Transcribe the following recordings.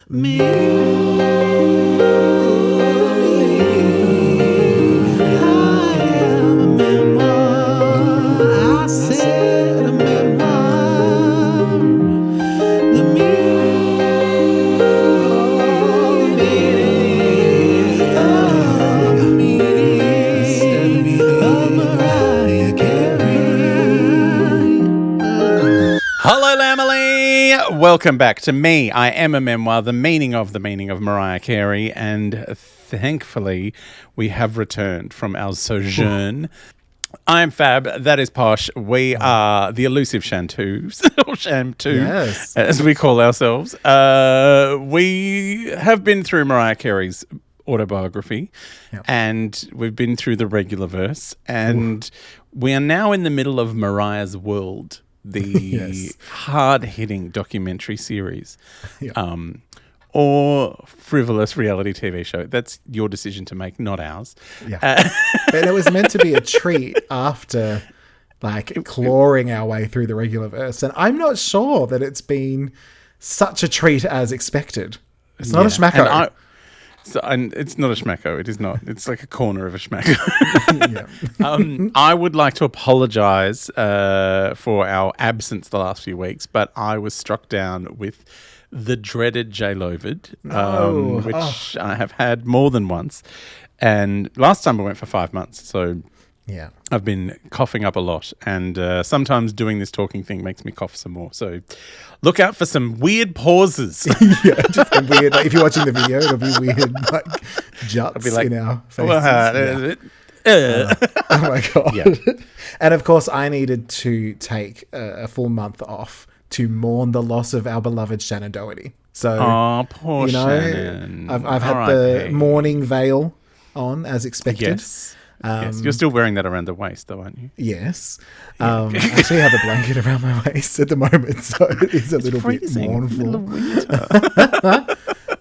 Me, I am a memoir. I said a memoir. The meaning of Mariah Carey. Hello, Lamely. Welcome back to Me. I Am a Memoir, the meaning of Mariah Carey. And thankfully, we have returned from our sojourn. I am Fab. That is Posh. We are the elusive Shantoos, or Shamtoo, Yes. as we call ourselves. We have been through Mariah Carey's autobiography, and we've been through the regular verse, and we are now in the middle of Mariah's World, the hard-hitting documentary series, or frivolous reality TV show. That's your decision to make, not ours. Yeah. But it was meant to be a treat after clawing our way through the regular verse. And I'm not sure that it's been such a treat as expected. It's not a schmacko. And it's not a schmacko. It is not. It's like a corner of a schmacko. I would like to apologise for our absence the last few weeks, but I was struck down with the dreaded J-Lovid, which I have had more than once. And last time I went for 5 months, so I've been coughing up a lot. And sometimes doing this talking thing makes me cough some more. So look out for some weird pauses. Just weird. If you're watching the video, it'll be weird, juts in our faces. Oh my God. Yeah. And of course, I needed to take a full month off to mourn the loss of our beloved Shannon Doherty. So, poor Shannon. I've had the mourning veil on as expected. Yes. Yes. You're still wearing that around the waist, though, aren't you? Yes. I actually have a blanket around my waist at the moment, so it is a little bit mournful.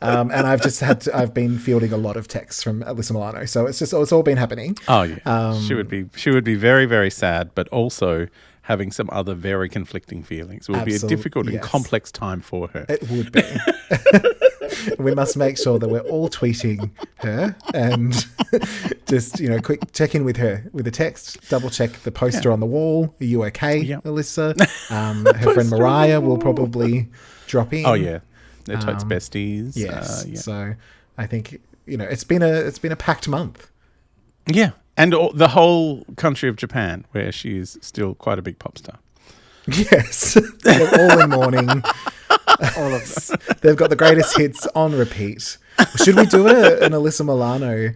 And I've been fielding a lot of texts from Alyssa Milano, so it's all been happening. Oh yeah, she would be very, very sad, but also having some other very conflicting feelings. It would be a difficult and complex time for her. It would be. We must make sure that we're all tweeting her and just, quick check in with her with a text, double check the poster on the wall. Are you okay, Alyssa? Her friend Mariah will probably drop in. Oh yeah. They're totes besties. Yes. So I think, it's been a packed month. Yeah. And the whole country of Japan, where she is still quite a big pop star. Yes. They're all in mourning. All of them. They've got the greatest hits on repeat. Should we do an Alyssa Milano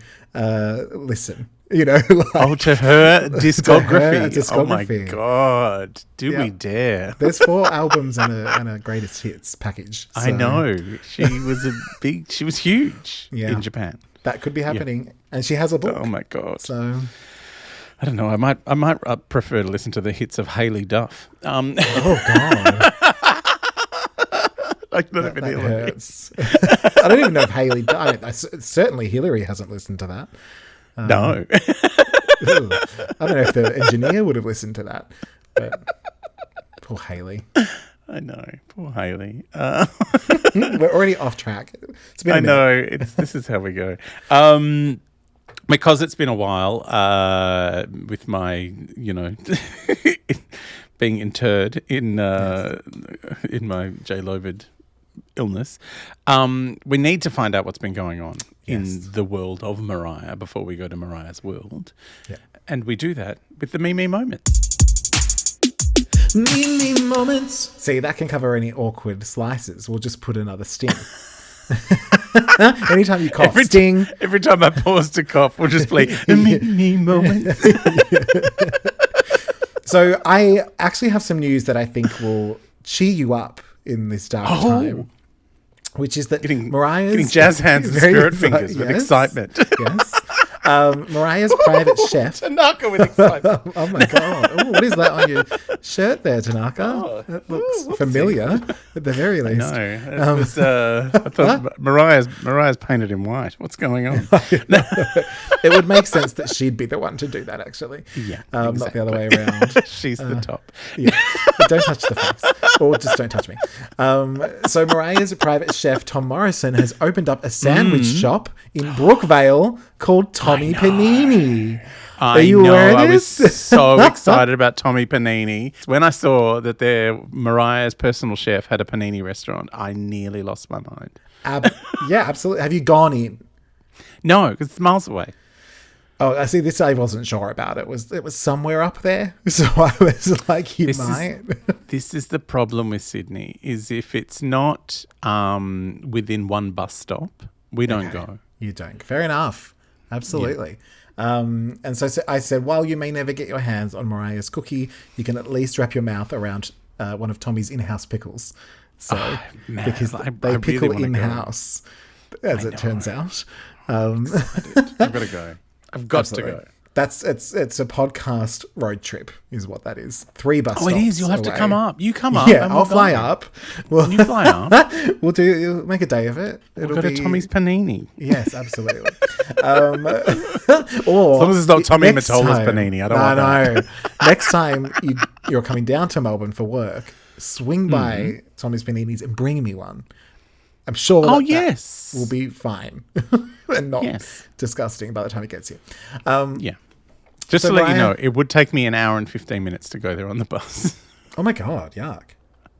listen? To her discography. Oh my God. Do we dare? There's 4 albums and a greatest hits package. So. I know. She was huge in Japan. That could be happening. And she has a book. Oh my God. So I don't know. I might prefer to listen to the hits of Hayley Duff. Oh God. That hurts. I don't even know if Hayley. Certainly Hillary hasn't listened to that. No. I don't know if the engineer would have listened to that. But poor Hayley. I know, poor Hayley. We're already off track. It's been a minute. This is how we go. Because it's been a while with my, being interred in my J-Lovid illness, we need to find out what's been going on in the world of Mariah before we go to Mariah's world. Yeah. And we do that with the Me moment. Me moments. See, that can cover any awkward slices. We'll just put another sting. Anytime you cough, sting. Every time I pause to cough, we'll just play me moments. So I actually have some news that I think will cheer you up in this dark time. Which is that Mariah's... Getting jazz hands and spirit fingers with excitement. Yes. Mariah's private chef. Tanaka with excitement. Oh my god! Ooh, what is that on your shirt there, Tanaka? Oh, that looks familiar at the very least. No, it was, I thought Mariah's painted in white. What's going on? It would make sense that she'd be the one to do that, actually. Yeah, not the other way around. She's the top. Yeah, but don't touch the face, or just don't touch me. So Mariah's private chef Tom Morrison has opened up a sandwich shop in Brookvale called Tommy Panini. Are you aware of this? I was so excited about Tommy Panini. When I saw that Mariah's personal chef had a panini restaurant, I nearly lost my mind. Yeah, absolutely. Have you gone in? No, because it's miles away. Oh, I see. This I wasn't sure about. It was somewhere up there, so I was like, you might. This is the problem with Sydney: is if it's not within one bus stop, we don't go. You don't. Fair enough. Absolutely. Yeah. And so I said, while you may never get your hands on Mariah's cookie, you can at least wrap your mouth around one of Tommy's in-house pickles. So because they pickle really in-house, as it turns out. I've got to go. I've got to go. It's a podcast road trip, is what that is. 3 bus stops. Oh, it is. You'll have to come up. You come up. Yeah, I'll fly up. Well, you fly up. You'll make a day of it. We'll go to Tommy's Panini. Yes, absolutely. Or as long as it's not Tommy Mottola's Panini. I don't want that. Next time you're coming down to Melbourne for work, swing by Tommy's Paninis and bring me one. I'm sure that will be fine and not disgusting by the time it gets here. Yeah. Just so to let you know, it would take me an hour and 15 minutes to go there on the bus. Oh my God, yuck.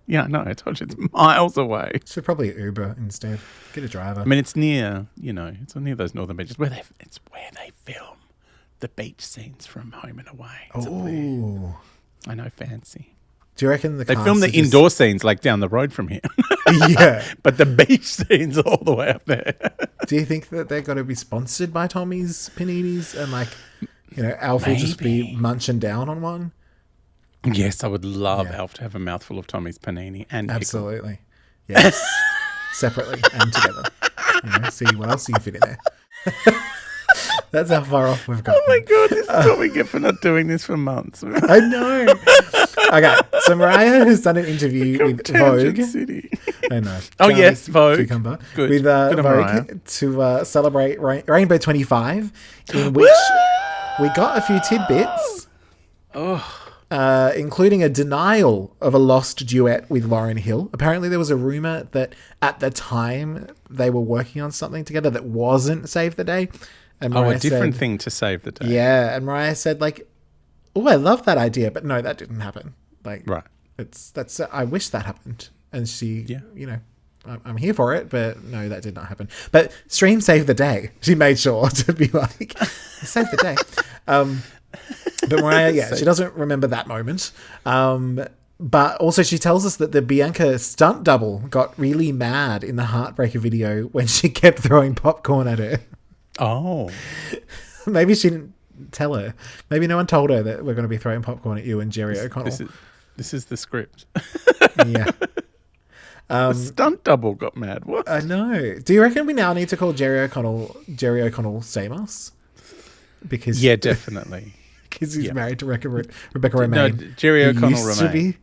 Yeah, no, I told you it's miles away. Should probably Uber instead. Get a driver. I mean, it's near, it's near those northern beaches. It's where they film the beach scenes from Home and Away. Oh. I know, fancy. Do you reckon they film the indoor scenes like down the road from here? Yeah. But the beach scenes all the way up there. Do you think that they're going to be sponsored by Tommy's Paninis and Alf will just be munching down on one? Yes, I would love Alf to have a mouthful of Tommy's Panini and absolutely. Yes. Separately and together. See what else you can fit in there. That's how far off we've got. Oh my God, this is what we get for not doing this for months. I know. Okay, so Mariah has done an interview with Vogue. City. I know. Oh, yes, Vogue. Cucumber. Good. With Vogue to celebrate Rainbow 25, in which we got a few tidbits. Including a denial of a lost duet with Lauryn Hill. Apparently there was a rumor that at the time they were working on something together that wasn't Save the Day. And Mariah a different thing to Save the Day. Yeah, and Mariah said I love that idea, but no, that didn't happen. Right. I wish that happened. And she, I'm here for it, but no, that did not happen. But stream Save the Day. She made sure to be like, Save the Day. But Mariah, she doesn't remember that moment. But also she tells us that the Bianca stunt double got really mad in the Heartbreaker video when she kept throwing popcorn at her. Oh. Maybe she didn't tell her. Maybe no one told her that we're going to be throwing popcorn at you and Jerry O'Connell. This is the script. Yeah. The stunt double got mad. What? I know. Do you reckon we now need to call Jerry O'Connell Stamos? Because definitely. Because he's married to Rebecca Romaine. No, Jerry O'Connell Romaine.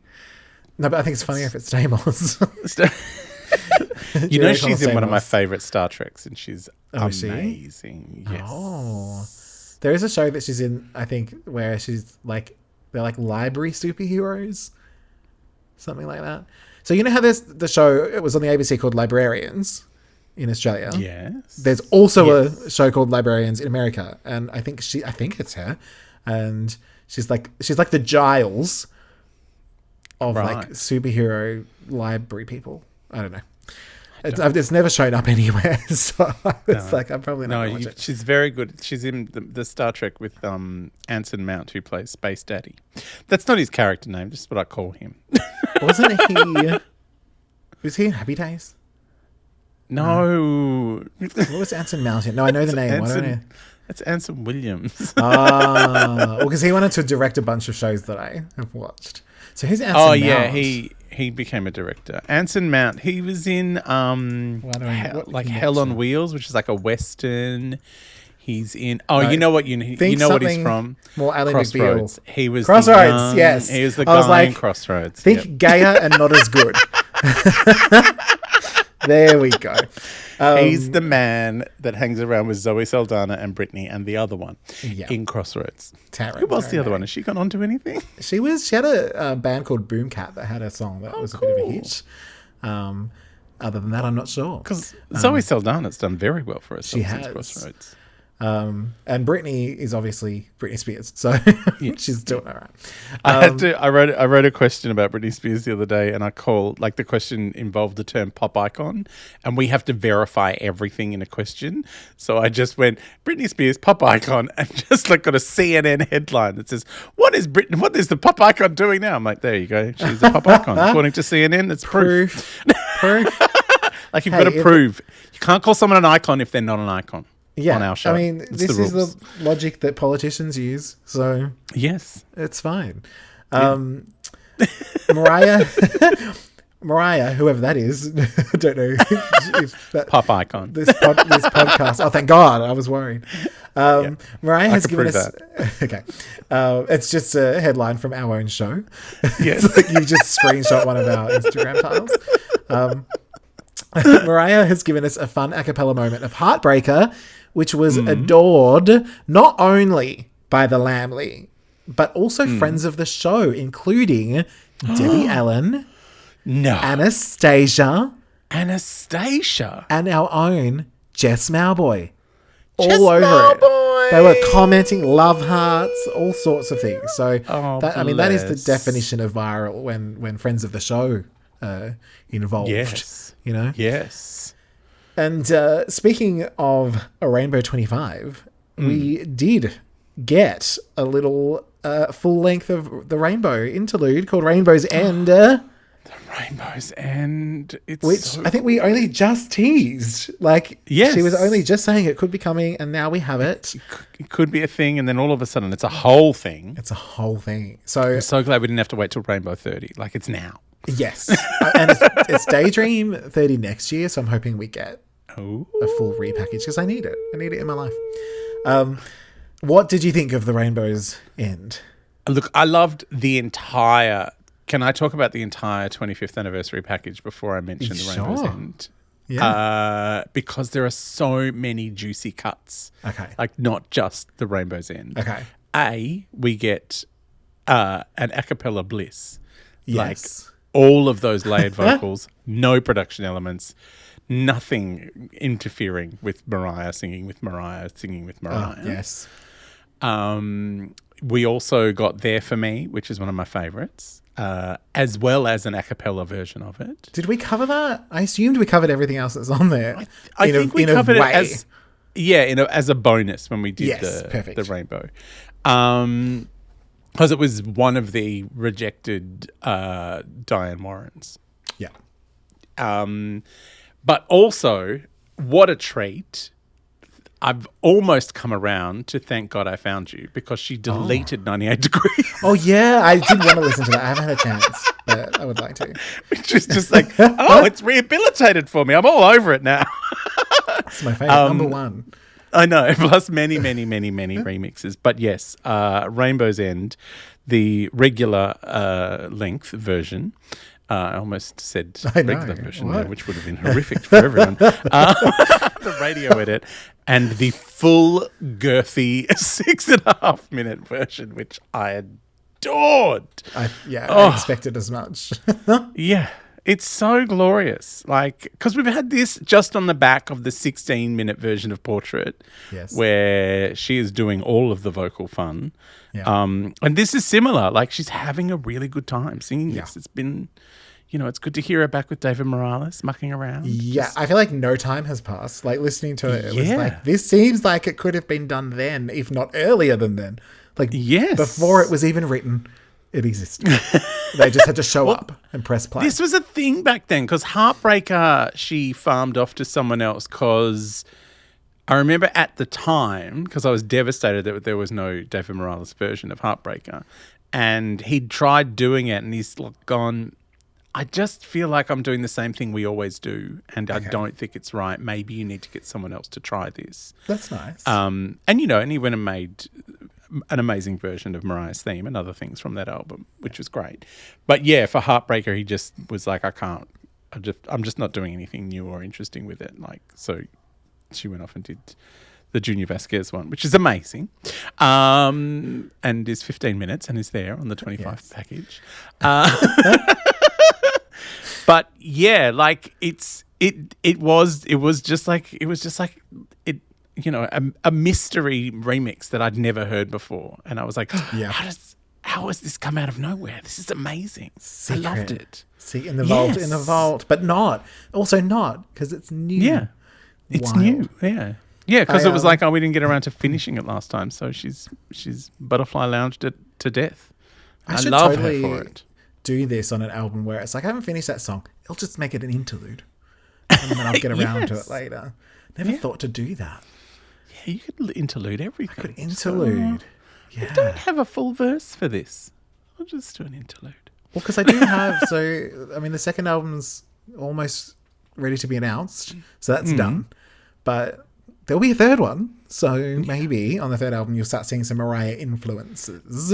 No, but I think it's funnier if it's Stamos. She's in one of my favourite Star Treks, and she's amazing. Yes. Oh. There is a show that she's in, I think, where she's they're like library superheroes. Something like that. So you know how there's the show, it was on the ABC called Librarians in Australia? Yes. There's also a show called Librarians in America, and I think it's her. And she's like the Giles of superhero library people. I don't know. It's never shown up anywhere, so it's I'm probably not going to watch it. She's very good. She's in the Star Trek with Anson Mount, who plays Space Daddy. That's not his character name, just what I call him. Wasn't he... Was he in Happy Days? No. What was Anson Mount in? No, I know the name. Why don't I... That's Anson Williams. Because he wanted to direct a bunch of shows that I have watched. So who's Anson Mount? Oh, yeah, he became a director. Anson Mount, he was in Hell on Wheels, which is like a Western. He's in. Oh, you know what? You know what he's from. More Ally Crossroads. McBeal. He was Crossroads. Yes, he was the I was guy in like, Crossroads. Think gayer and not as good. There we go. He's the man that hangs around with Zoe Saldana and Brittany and the other one in Crossroads. Taryn, Who was the other one? Has she gone on to anything? She had a band called Boomcat that had a song that was a bit of a hit. Other than that, I'm not sure. Because Zoe Saldana's done very well for herself since has. Crossroads. And Britney is obviously Britney Spears, so she's doing all right. I wrote a question about Britney Spears the other day, and I called, like, the question involved the term pop icon, and we have to verify everything in a question. So I just went Britney Spears pop icon, and just like got a CNN headline that says, "What is the pop icon doing now?" I'm like, there you go, she's a pop icon according to CNN. It's proof. Like, you've got to prove. You can't call someone an icon if they're not an icon. Yeah, on our show. I mean, this is the logic that politicians use, so yes, it's fine. Mariah, whoever that is, I don't know. If that, pop icon. This podcast. Oh, thank God! I was worried. Mariah has given us. Okay, it's just a headline from our own show. Yes, like you just screenshot one of our Instagram titles. Mariah has given us a fun a cappella moment of Heartbreaker, which was adored not only by the Lamley, but also friends of the show, including Debbie Allen, Anastasia, and our own Jess Mauboy. All over it. They were commenting love hearts, all sorts of things. So, that is the definition of viral when friends of the show involved. Yes. You know? Yes. And speaking of a Rainbow 25, we did get a little full length of the Rainbow interlude called Rainbow's End. The Rainbow's End. Which I think we only just teased. Like, she was only just saying it could be coming, and now we have it. It could be a thing, and then all of a sudden it's a whole thing. It's a whole thing. So I'm so glad we didn't have to wait till Rainbow 30. Like, it's now. Yes. And it's Daydream 30 next year, so I'm hoping we get a full repackage because I need it. I need it in my life. What did you think of the Rainbow's End? Look, I loved the entire... Can I talk about the entire 25th anniversary package before I mention the Rainbow's End? Yeah. Because there are so many juicy cuts. Okay. Like, not just the Rainbow's End. Okay. We get an a cappella bliss. Yes. Like, all of those layered vocals, no production elements, nothing interfering with Mariah singing with Mariah. Yes. We also got There For Me, which is one of my favourites, as well as an a cappella version of it. Did we cover that? I assumed we covered everything else that's on there. I think we covered it as a bonus when we did the Rainbow. Because it was one of the rejected Diane Warrens. Yeah. But also, what a treat. I've almost come around to Thank God I Found You because she deleted 98 Degrees. Oh, yeah. I did want to listen to that. I haven't had a chance, but I would like to. Which is just like, it's rehabilitated for me. I'm all over it now. It's my favourite. Number one. I know, plus many, many, many, many remixes. But yes, Rainbow's End, the regular length version. I almost said regular version there, which would have been horrific for everyone. The radio edit and the full girthy 6.5 minute version, which I adored. I expected as much. Yeah. It's so glorious. Like, because we've had this just on the back of the 16-minute version of Portrait, where she is doing all of the vocal fun. Yeah. And this is similar. Like, she's having a really good time singing this. It's been, it's good to hear her back with David Morales mucking around. Yeah, I feel like no time has passed. Like, listening to it, it was like, this seems like it could have been done then, if not earlier than then. Like, before it was even written. It existed. They just had to show up and press play. This was a thing back then because Heartbreaker, she farmed off to someone else because I remember at the time, because I was devastated that there was no David Morales version of Heartbreaker, and he'd tried doing it and he's gone, I just feel like I'm doing the same thing we always do, and I don't think it's right. Maybe you need to get someone else to try this. That's nice. And he went and made an amazing version of Mariah's theme and other things from that album, which was great. But yeah, for Heartbreaker, he just was like, I'm just not doing anything new or interesting with it. Like, so she went off and did the Junior Vasquez one, which is amazing, and is 15 minutes and is there on the 25 package. But yeah, like it was just like it. A mystery remix that I'd never heard before. And I was like, how has this come out of nowhere? This is amazing. Secret. I loved it. See, in the vault, but not because it's new. Yeah. It's Wild. new. Yeah. Yeah, because it was like, we didn't get around to finishing it last time. So she's butterfly lounged it to death. I love her for it. Do this on an album where it's like, I haven't finished that song. I'll just make it an interlude. And then I'll get around to it later. Never thought to do that. You could interlude everything. I could interlude. You don't have a full verse for this. I'll just do an interlude. Well, because I do have... the second album's almost ready to be announced. So that's done. But there'll be a third one. So maybe on the third album you'll start seeing some Mariah influences.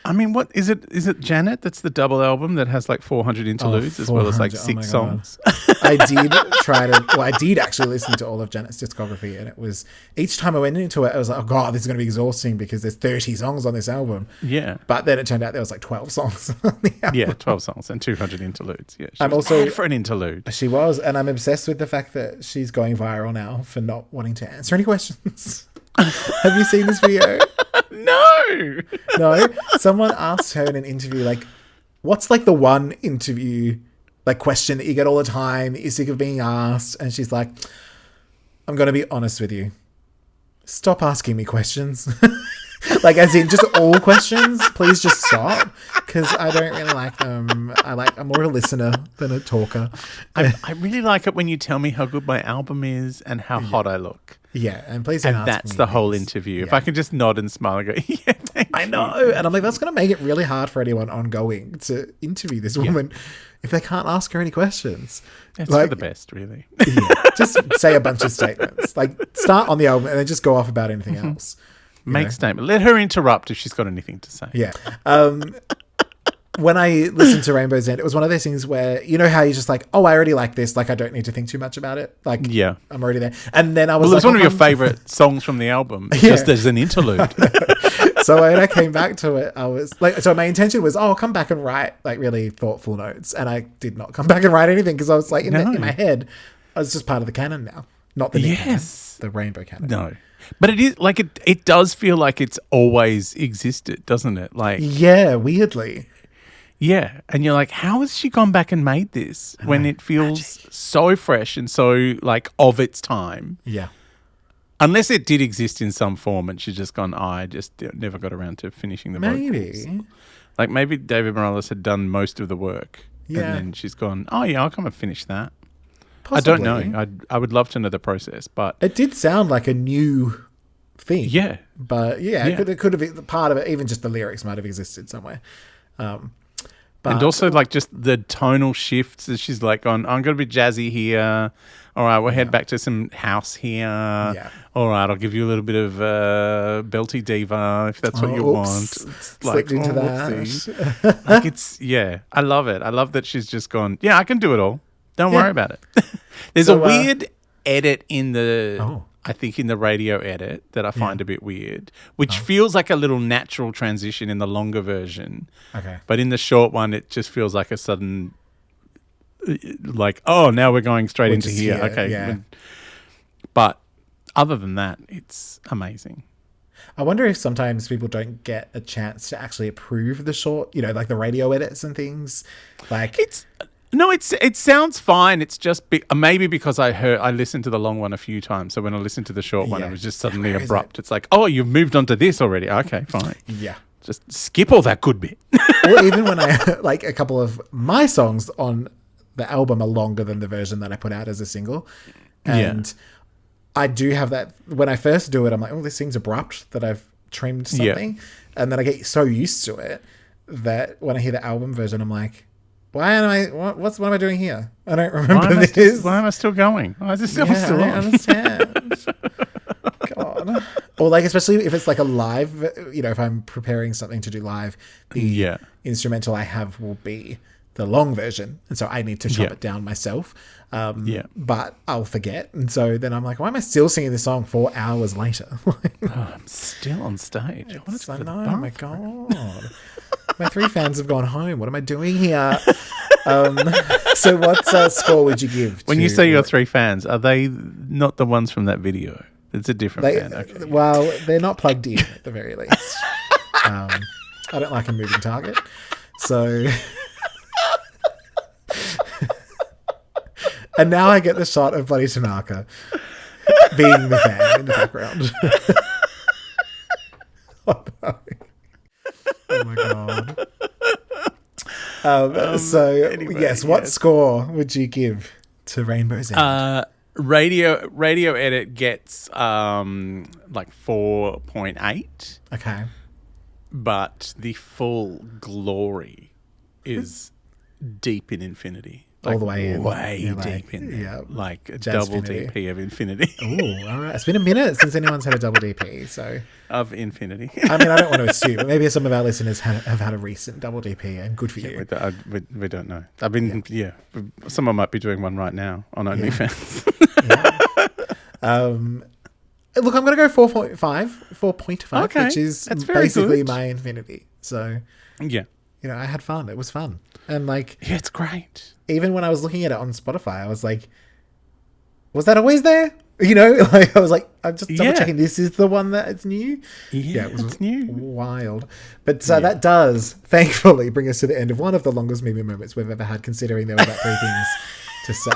I mean, what is it? Is it Janet? That's the double album that has like 400 interludes as well as like 6 songs. I did actually listen to all of Janet's discography, and it was each time I went into it, I was like, oh god, this is going to be exhausting because there's 30 songs on this album. Yeah. But then it turned out there was like 12 songs on the album. Yeah, 12 songs and 200 interludes. Yeah. I'm also for an interlude. She was, and I'm obsessed with the fact that she's going viral now for not wanting to answer any questions. Have you seen this video? No. Someone asked her in an interview, like, what's like the one interview like question that you get all the time that you're sick of being asked? And she's like, I'm going to be honest with you. Stop asking me questions. Like, as in just all questions. Please just stop, because I don't really like them. I'm more a listener than a talker. I really like it when you tell me how good my album is and how hot I look. Yeah, and please don't ask that's me the whole things. interview. Yeah. If I can just nod and smile and go, yeah, thank I know. you. And I'm like, that's going to make it really hard for anyone ongoing to interview this woman if they can't ask her any questions. It's for the best, really. Just say a bunch of statements. Like, start on the album and then just go off about anything else. Make statement. Let her interrupt if she's got anything to say. Yeah. When I listened to Rainbow's End, it was one of those things where, you know how you're just like, oh, I already like this. Like, I don't need to think too much about it. Like, I'm already there. And then I was it was one of your favourite songs from the album, just as an interlude. So when I came back to it, I was like, so my intention was, I'll come back and write like really thoughtful notes. And I did not come back and write anything because I was like, in my head, I was just part of the canon now. Not the new canon, the rainbow canon. No. But it is like it does feel like it's always existed, doesn't it? Like, yeah, weirdly. Yeah. And you're like, how has she gone back and made this when it feels so fresh and so like of its time? Yeah. Unless it did exist in some form and she's just gone, I just never got around to finishing the vocals. Like maybe David Morales had done most of the work. Yeah. And then she's gone, oh yeah, I'll come and finish that. Possibly. I don't know. I would love to know the process, but... It did sound like a new thing. Yeah. But yeah, it could have been part of it, even just the lyrics might have existed somewhere. And also like just the tonal shifts as she's like on, I'm going to be jazzy here. All right, we'll head back to some house here. Yeah. All right, I'll give you a little bit of belty diva if that's what you want. Slipped into that. Like it's, I love it. I love that she's just gone, I can do it all. Don't worry about it. There's a weird edit in the... I think in the radio edit that I find a bit weird, which feels like a little natural transition in the longer version. Okay. But in the short one, it just feels like a sudden, like, oh, now we're going straight into here. Okay. Yeah. But other than that, it's amazing. I wonder if sometimes people don't get a chance to actually approve the short, like the radio edits and things. Like No, it sounds fine. It's just maybe because I listened to the long one a few times. So when I listened to the short one, it was just suddenly abrupt. It's like, oh, you've moved on to this already. Okay, fine. Yeah. Just skip all that good bit. Or even when I like a couple of my songs on the album are longer than the version that I put out as a single. And I do have that when I first do it, I'm like, oh, this seems abrupt that I've trimmed something. And then I get so used to it that when I hear the album version, I'm like, Why am I? What am I doing here? I don't remember this. Why am I still going? Why is it still I don't on? understand. God. Or like, especially if it's like a live, if I'm preparing something to do live, the instrumental I have will be the long version. And so I need to chop it down myself. But I'll forget. And so then I'm like, why am I still singing this song 4 hours later? I'm still on stage. I know, oh my God. My 3 fans have gone home. What am I doing here? So what score would you give? When you say your 3 fans, are they not the ones from that video? It's a different fan. Okay. Well, they're not plugged in at the very least. I don't like a moving target. So... And now I get the shot of bloody Tanaka being the fan in the background. Oh, no. Oh my God. What score would you give to Rainbow's End? Radio edit gets like 4.8. Okay. But the full glory is deep in infinity. All the way in. Way deep in there. Yeah. Like a double DP of infinity. Oh, all right. It's been a minute since anyone's had a double DP, so... Of infinity. I mean, I don't want to assume, but maybe some of our listeners have had a recent double DP, and good for you. We don't know. I've been, someone might be doing one right now on OnlyFans. Look, I'm going to go 4.5, which is basically good. my infinity. So, I had fun. It was fun. And it's great. Even when I was looking at it on Spotify, I was like, was that always there? I was like, I'm just double checking. This is the one that it's new. Yeah, it's new. Wild. But that does, thankfully, bring us to the end of one of the longest meme moments we've ever had, considering there were about 3 things to say.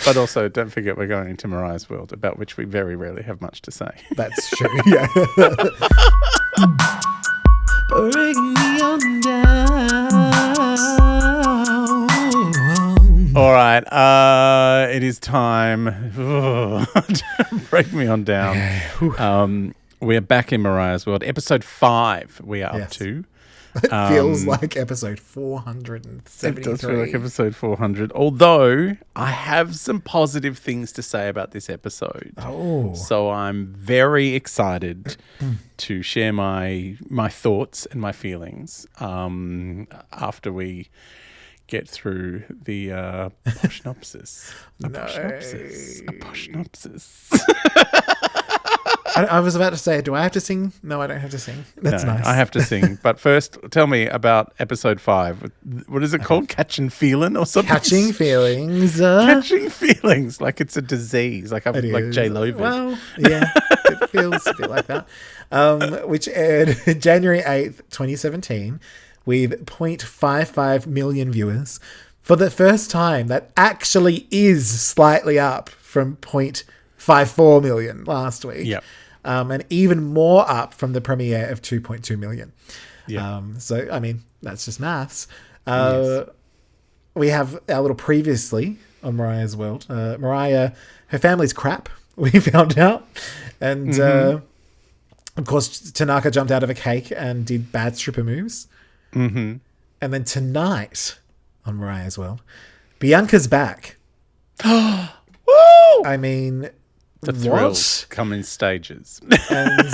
But also, don't forget we're going into Mariah's world, about which we very rarely have much to say. That's true, yeah. Bring me on down. All right, it is time. Break me on down. We are back in Mariah's world. Episode 5 we are up to. It feels like episode 473. It does feel like episode 400. Although I have some positive things to say about this episode. Oh. So I'm very excited to share my thoughts and my feelings after we get through the poshnopsis. A poshnopsis. I was about to say, do I have to sing? No, I don't have to sing. That's nice. I have to sing. But first, tell me about episode 5. What is it called? Catching Feeling or something? Catching Feelings. Catching Feelings. Like it's a disease. Like J Lo. Well, yeah. It feels a bit like that. Which aired January 8th, 2017 with 0.55 million viewers. For the first time, that actually is slightly up from 0.54 million last week. Yep. And even more up from the premiere of 2.2 million. Yeah. So, I mean, that's just maths. Yes. We have our little previously on Mariah's world. Mariah, her family's crap, we found out. And, of course, Tanaka jumped out of a cake and did bad stripper moves. Mm-hmm. And then tonight on Mariah's world, Bianca's back. Woo! I mean... The thrills come in stages. And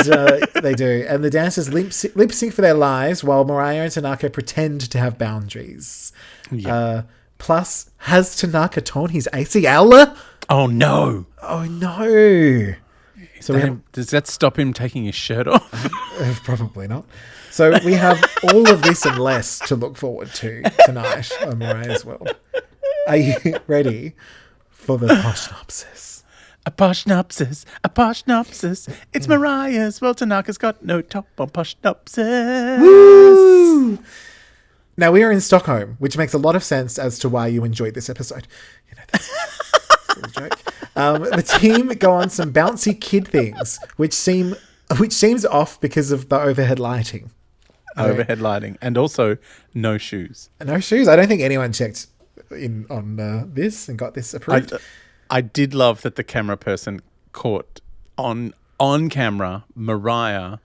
they do. And the dancers lip sync for their lives while Mariah and Tanaka pretend to have boundaries. Yeah. Plus, has Tanaka torn his ACL? Oh, no. Oh, no. So does that stop him taking his shirt off? Probably not. So we have all of this and less to look forward to tonight on Mariah's World. Are you ready for the poshnopsis? A poshnopsis. It's Mariah's. Well, Tanaka's got no top on poshnopsis. Woo! Now, we are in Stockholm, which makes a lot of sense as to why you enjoyed this episode. That's a joke. The team go on some bouncy kid things, which seems off because of the overhead lighting. Overhead lighting. And also no shoes. No shoes. I don't think anyone checked in on this and got this approved. I did love that the camera person caught on camera Mariah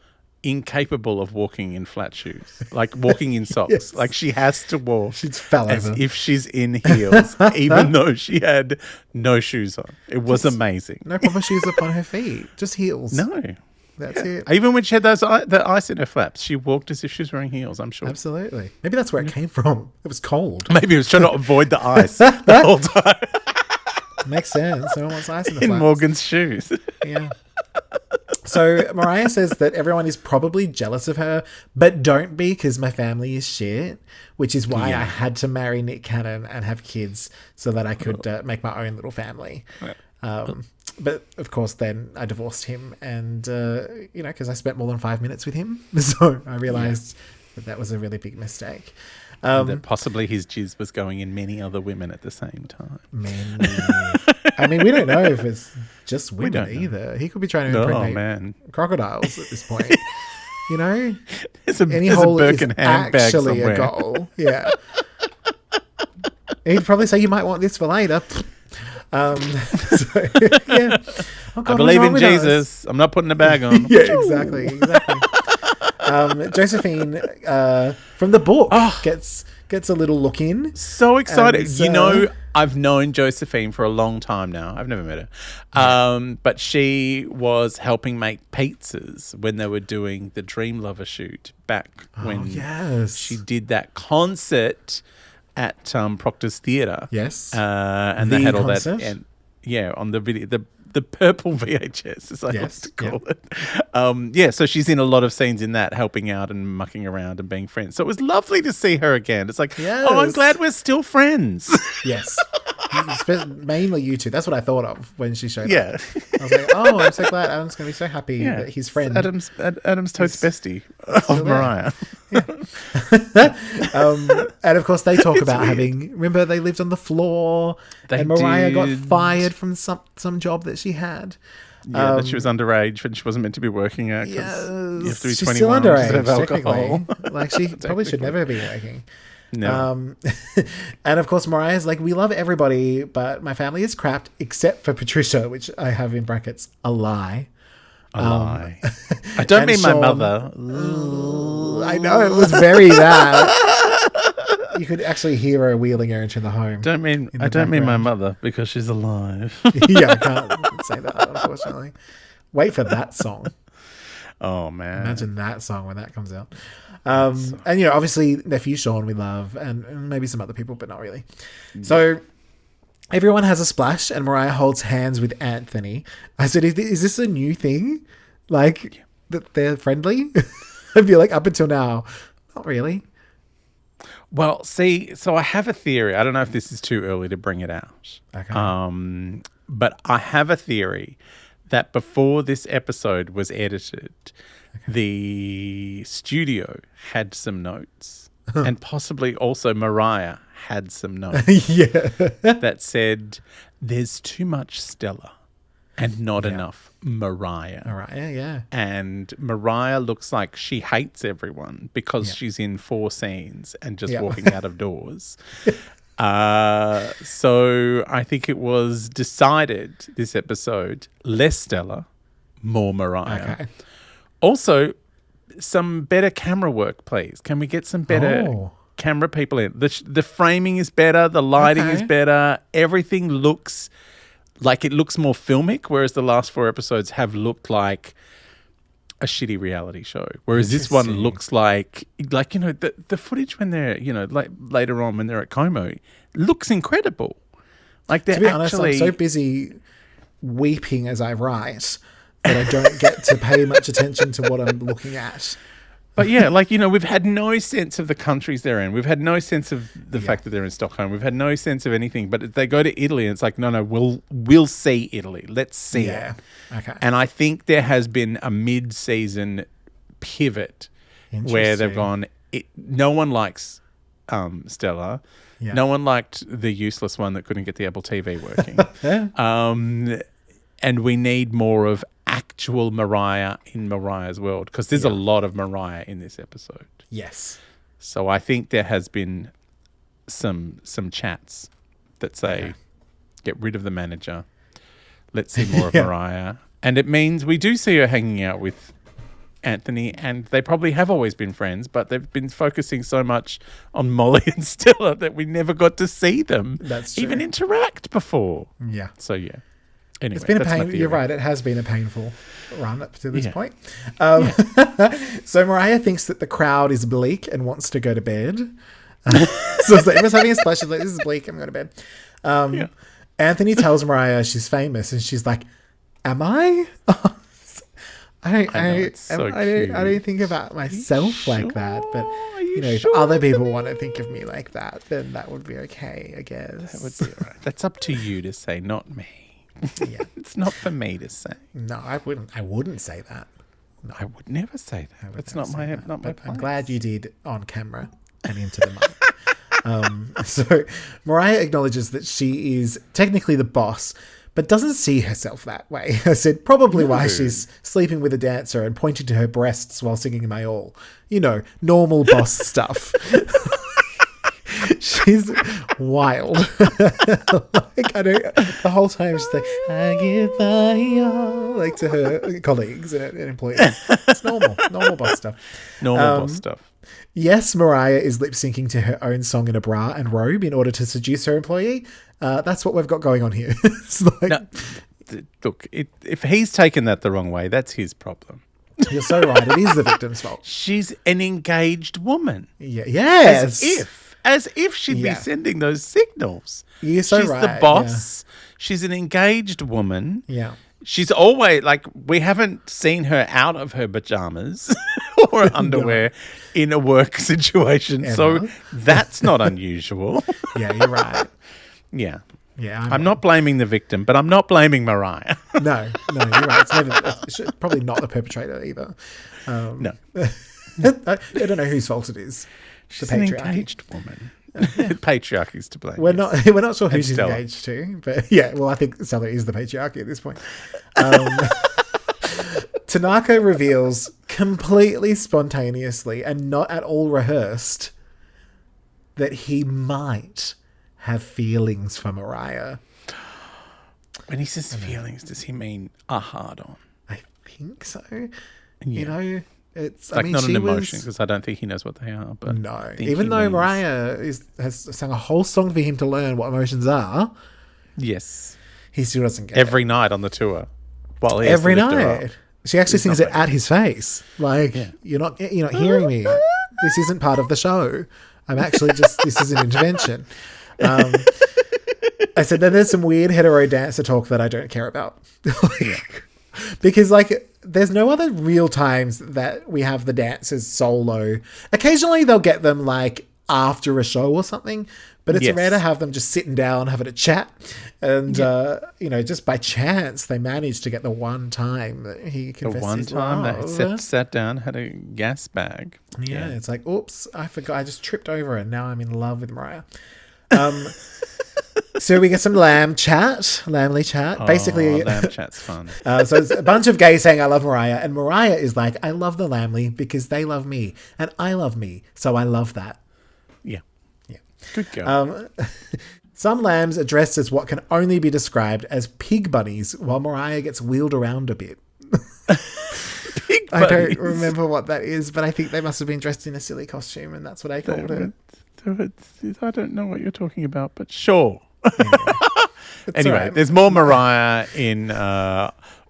incapable of walking in flat shoes, like walking in socks. Yes. Like she has to walk She's fell as over. if she's in heels, even though she had no shoes on. It was amazing. No proper shoes upon her feet, just heels. No. That's it. Even when she had the ice in her flaps, she walked as if she was wearing heels, I'm sure. Absolutely. Maybe that's where it came from. It was cold. Maybe it was trying to avoid the ice the whole time. Makes sense. No one wants ice in the In flats. Morgan's shoes. Yeah. So Mariah says that everyone is probably jealous of her, but don't be, because my family is shit, which is why I had to marry Nick Cannon and have kids so that I could make my own little family. But of course, then I divorced him, and because I spent more than 5 minutes with him, so I realized that was a really big mistake. That possibly his jizz was going in many other women at the same time. Many. I mean, we don't know if it's just women either. He could be trying to impregnate crocodiles at this point. You know, there's a hole Birkin is handbag actually somewhere. a goal. Yeah. He'd probably say, "You might want this for later." So, yeah. Oh, God, I believe in Jesus. I'm not putting a bag on. Yeah, exactly. Josephine from the book gets a little look in. So excited. I've known Josephine for a long time now. I've never met her. But she was helping make pizzas when they were doing the Dream Lover shoot back when she did that concert at Proctor's Theatre. Yes. And they had all that. And, on the video, the purple VHS, as I like to call it. So she's in a lot of scenes in that, helping out and mucking around and being friends. So it was lovely to see her again. It's like, I'm glad we're still friends. Yes. Mainly you two. That's what I thought of when she showed up. I was like, I'm so glad. Adam's going to be so happy that his friend. Adam's toast bestie of Mariah. And of course they talk about remember they lived on the floor and Mariah got fired from some job that she had. That she was underage and she wasn't meant to be working at. You have to be she's 21 still underage, to have alcohol. Like she probably should never be working. No. And of course Mariah's like, we love everybody, but my family is crap except for Patricia, which I have in brackets a lie. A lie. I don't mean Sean, my mother. I know, it was very that. You could actually hear her wheeling her into the home. I don't mean my mother because she's alive. Yeah, I can't say that, unfortunately. Wait for that song. Oh, man. Imagine that song when that comes out. And, obviously, nephew Sean we love, and maybe some other people, but not really. So everyone has a splash, and Mariah holds hands with Anthony. I said, is this a new thing? Like, that they're friendly? I feel like up until now, not really. Well, see, so I have a theory. I don't know if this is too early to bring it out. Okay. But I have a theory that before this episode was edited, the studio had some notes and possibly also Mariah had some notes that said there's too much Stella and not enough Mariah. Mariah, yeah. And Mariah looks like she hates everyone because she's in 4 scenes and just walking out of doors. So I think it was decided this episode, less Stella, more Mariah. Okay. Also, some better camera work, please. Can we get some better camera people in? The framing is better. The lighting is better. Everything looks like it looks more filmic, whereas the last 4 episodes have looked like a shitty reality show. Whereas this one looks like the footage when they're, like later on when they're at Como, looks incredible. Like they're to be honest, I'm so busy weeping as I write that I don't get to pay much attention to what I'm looking at. But yeah, we've had no sense of the countries they're in. We've had no sense of the fact that they're in Stockholm. We've had no sense of anything. But they go to Italy and it's like, no, we'll see Italy. Let's see it. Okay. And I think there has been a mid-season pivot where they've gone, no one likes Stella. Yeah. No one liked the useless one that couldn't get the Apple TV working. And we need more of actual Mariah in Mariah's world because there's a lot of Mariah in this episode. Yes. So I think there has been some chats that say, get rid of the manager. Let's see more of Mariah. And it means we do see her hanging out with Anthony, and they probably have always been friends, but they've been focusing so much on Molly and Stella that we never got to see them even interact before. Yeah. So, yeah. Anyway, it's been a pain. You're right. It has been a painful run up to this point. So Mariah thinks that the crowd is bleak and wants to go to bed. So everyone's having a splash. She's like, this is bleak. I'm going to bed. Anthony tells Mariah she's famous, and she's like, "Am I?" I don't think about myself like that, but if other people want to think of me like that, then that would be okay, I guess. That would be all right. That's up to you to say, not me. Yeah, it's not for me to say. No, I wouldn't say that. No. I would never say that. That's not my place. I'm glad you did on camera and into the mic. So Mariah acknowledges that she is technically the boss, but doesn't see herself that way. I said probably why she's sleeping with a dancer and pointing to her breasts while singing My All. Normal boss stuff. She's wild. The whole time she's like, I give my all, to her colleagues and employees. It's normal boss stuff. Boss stuff. Yes, Mariah is lip syncing to her own song in a bra and robe in order to seduce her employee. That's what we've got going on here. Look, if he's taken that the wrong way, that's his problem. You're so right. It is the victim's fault. She's an engaged woman. Yeah. Yes. As if she'd be sending those signals. You're so She's right. the boss. Yeah. She's an engaged woman. Yeah. She's always, we haven't seen her out of her pajamas or underwear in a work situation. Ever. So that's not unusual. Yeah, you're right. Yeah. Yeah, I'm not blaming the victim, but I'm not blaming Mariah. No, you're right. It's probably not the perpetrator either. No. I don't know whose fault it is. She's an engaged woman. Patriarchy's to blame. We're not sure who she's engaged to, but I think Stella is the patriarchy at this point. Tanaka reveals completely spontaneously and not at all rehearsed that he might have feelings for Mariah. When he says feelings, does he mean a hard-on? I think so. Yeah. It's not an emotion, because I don't think he knows what they are. But no, even though Mariah has sung a whole song for him to learn what emotions are. Yes, he still doesn't get every it. Night on the tour. Well, every night she actually sings it at his face. You're not hearing me. This isn't part of the show. I'm actually this is an intervention. I said that there's some weird hetero dancer talk that I don't care about. Because there's no other real times that we have the dancers solo. Occasionally they'll get them after a show or something, but it's rare to have them just sitting down having a chat. And just by chance they managed to get the one time that he confessed. The one time they sat down, had a gas bag. Yeah, it's like, oops, I forgot. I just tripped over and now I'm in love with Mariah. So we get some lamely chat. Basically, lamb chat's fun. So it's a bunch of gays saying I love Mariah, and Mariah is like, I love the lamely because they love me and I love me, so I love that. Yeah. Good girl. Some lambs are dressed as what can only be described as pig bunnies, while Mariah gets wheeled around a bit. Pig bunnies. I don't remember what that is, but I think they must have been dressed in a silly costume, and that's what I called it. I don't know what you're talking about, but sure. Anyway, right. There's more Mariah in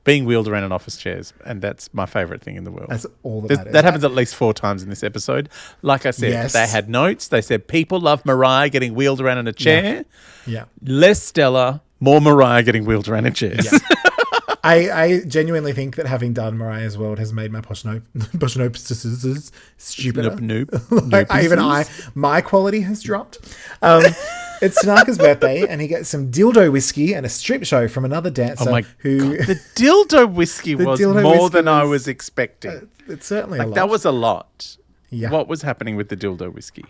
being wheeled around in office chairs, and that's my favourite thing in the world. That's all that matters. That happens at least 4 times in this episode. Like I said, they had notes. They said people love Mariah getting wheeled around in a chair. Yeah. Less Stella, more Mariah getting wheeled around in chairs. Yeah. I genuinely think that having done Mariah's World has made my poshnopes stupider. My quality has dropped. It's Tanaka's birthday, and he gets some dildo whiskey and a strip show from another dancer. Oh my God. The dildo whiskey was more than I was expecting. It's certainly a lot. That was a lot. Yeah. What was happening with the dildo whiskey?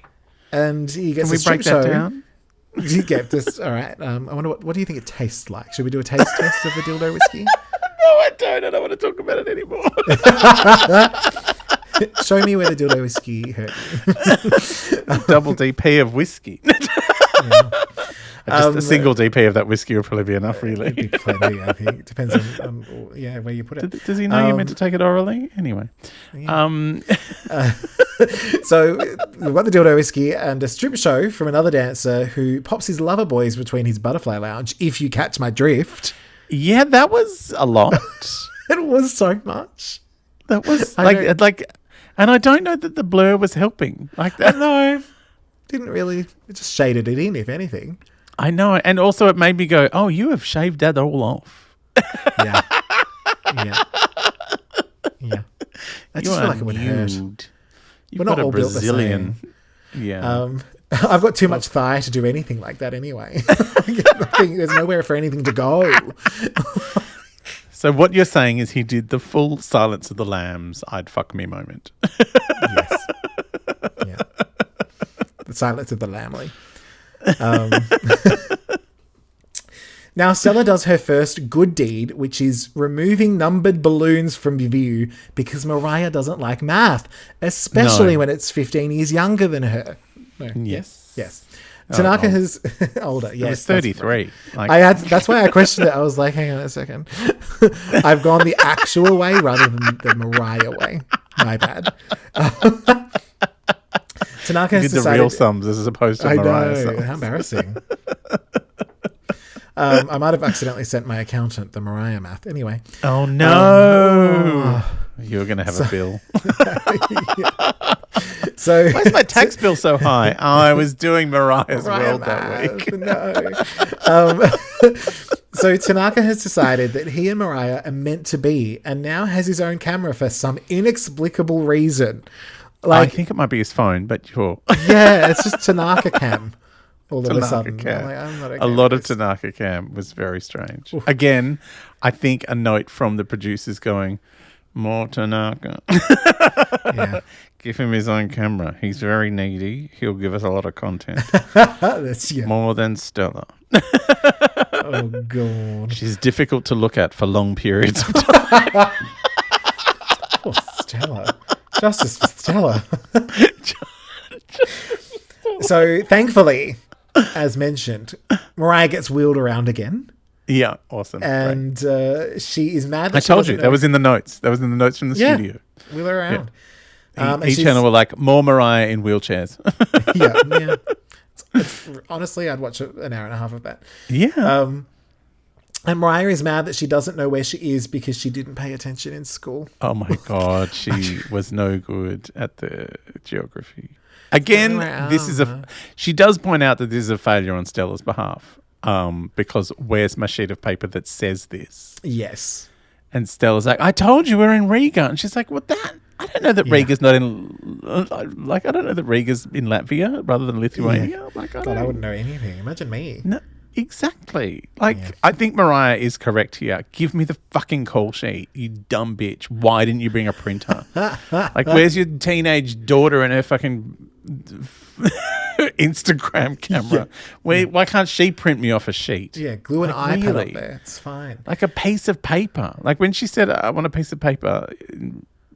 And he gets a strip show. Can we break that down? You get this. All right. I wonder what do you think it tastes like? Should we do a taste test of the dildo whiskey? No, I don't. I don't want to talk about it anymore. Show me where the dildo whiskey hurt you. Double DP of whiskey. Just a single DP of that whiskey will probably be enough, really. It'd be plenty, I think. Depends on where you put it. Does he know you're meant to take it orally? Anyway. Yeah. So we've got the dildo whiskey and a strip show from another dancer who pops his lover boys between his butterfly lounge, if you catch my drift. Yeah, that was a lot. It was so much. That was like, and I don't know that the blur was helping. Like that. No, didn't really. It just shaded it in, if anything. I know, and also it made me go, "Oh, you have shaved that all off." Yeah. I just feel like it would hurt. You've got a Brazilian. Yeah. I've got too much thigh to do anything like that anyway. There's nowhere for anything to go. So what you're saying is he did the full Silence of the Lambs, I'd fuck me moment. Yes. Yeah. The Silence of the Lamley. Now, Stella does her first good deed, which is removing numbered balloons from view because Mariah doesn't like math, especially when it's 15 years younger than her. No. Yes. Tanaka has older. Yes, it was 33. That's why I questioned it. I was like, hang on a second. I've gone the actual way rather than the Mariah way. My bad. Tanaka has decided the real sums as opposed to Mariah's sums. How embarrassing. I might have accidentally sent my accountant the Mariah math. Anyway. Oh, no. You're going to have a bill. So why is my tax bill so high? Oh, I was doing Mariah's World that week. No. So Tanaka has decided that he and Mariah are meant to be and now has his own camera for some inexplicable reason. I think it might be his phone, but sure. Yeah, it's just Tanaka cam. All of a sudden. I'm not okay a lot of Tanaka cam was very strange. Oof. Again, I think a note from the producers going, more Tanaka. Yeah. Give him his own camera. He's very needy. He'll give us a lot of content. More than Stella. Oh, God. She's difficult to look at for long periods of time. Oh, Stella. Justice for Stella. So, thankfully, as mentioned, Mariah gets wheeled around again. Yeah, awesome. And she is mad that I told you, that was in the notes. That was in the notes from the studio. Wheel her around. Yeah. Each channel were like, more Mariah in wheelchairs. Yeah. Honestly, I'd watch an hour and a half of that. Yeah. And Mariah is mad that she doesn't know where she is because she didn't pay attention in school. Oh, my God. She was no good at the geography. Again, she does point out that this is a failure on Stella's behalf. Because where's my sheet of paper that says this? Yes. And Stella's like, I told you we're in Riga. And she's like, what that? I don't know that Riga's not in, I don't know that Riga's in Latvia rather than Lithuania. Yeah. I wouldn't know anything. Imagine me. No, exactly. I think Mariah is correct here. Give me the fucking call sheet, you dumb bitch. Why didn't you bring a printer? Where's your teenage daughter and her fucking Instagram camera? Why can't she print me off a sheet? Yeah, glue an iPad up there. It's fine. Like a piece of paper. Like when she said, I want a piece of paper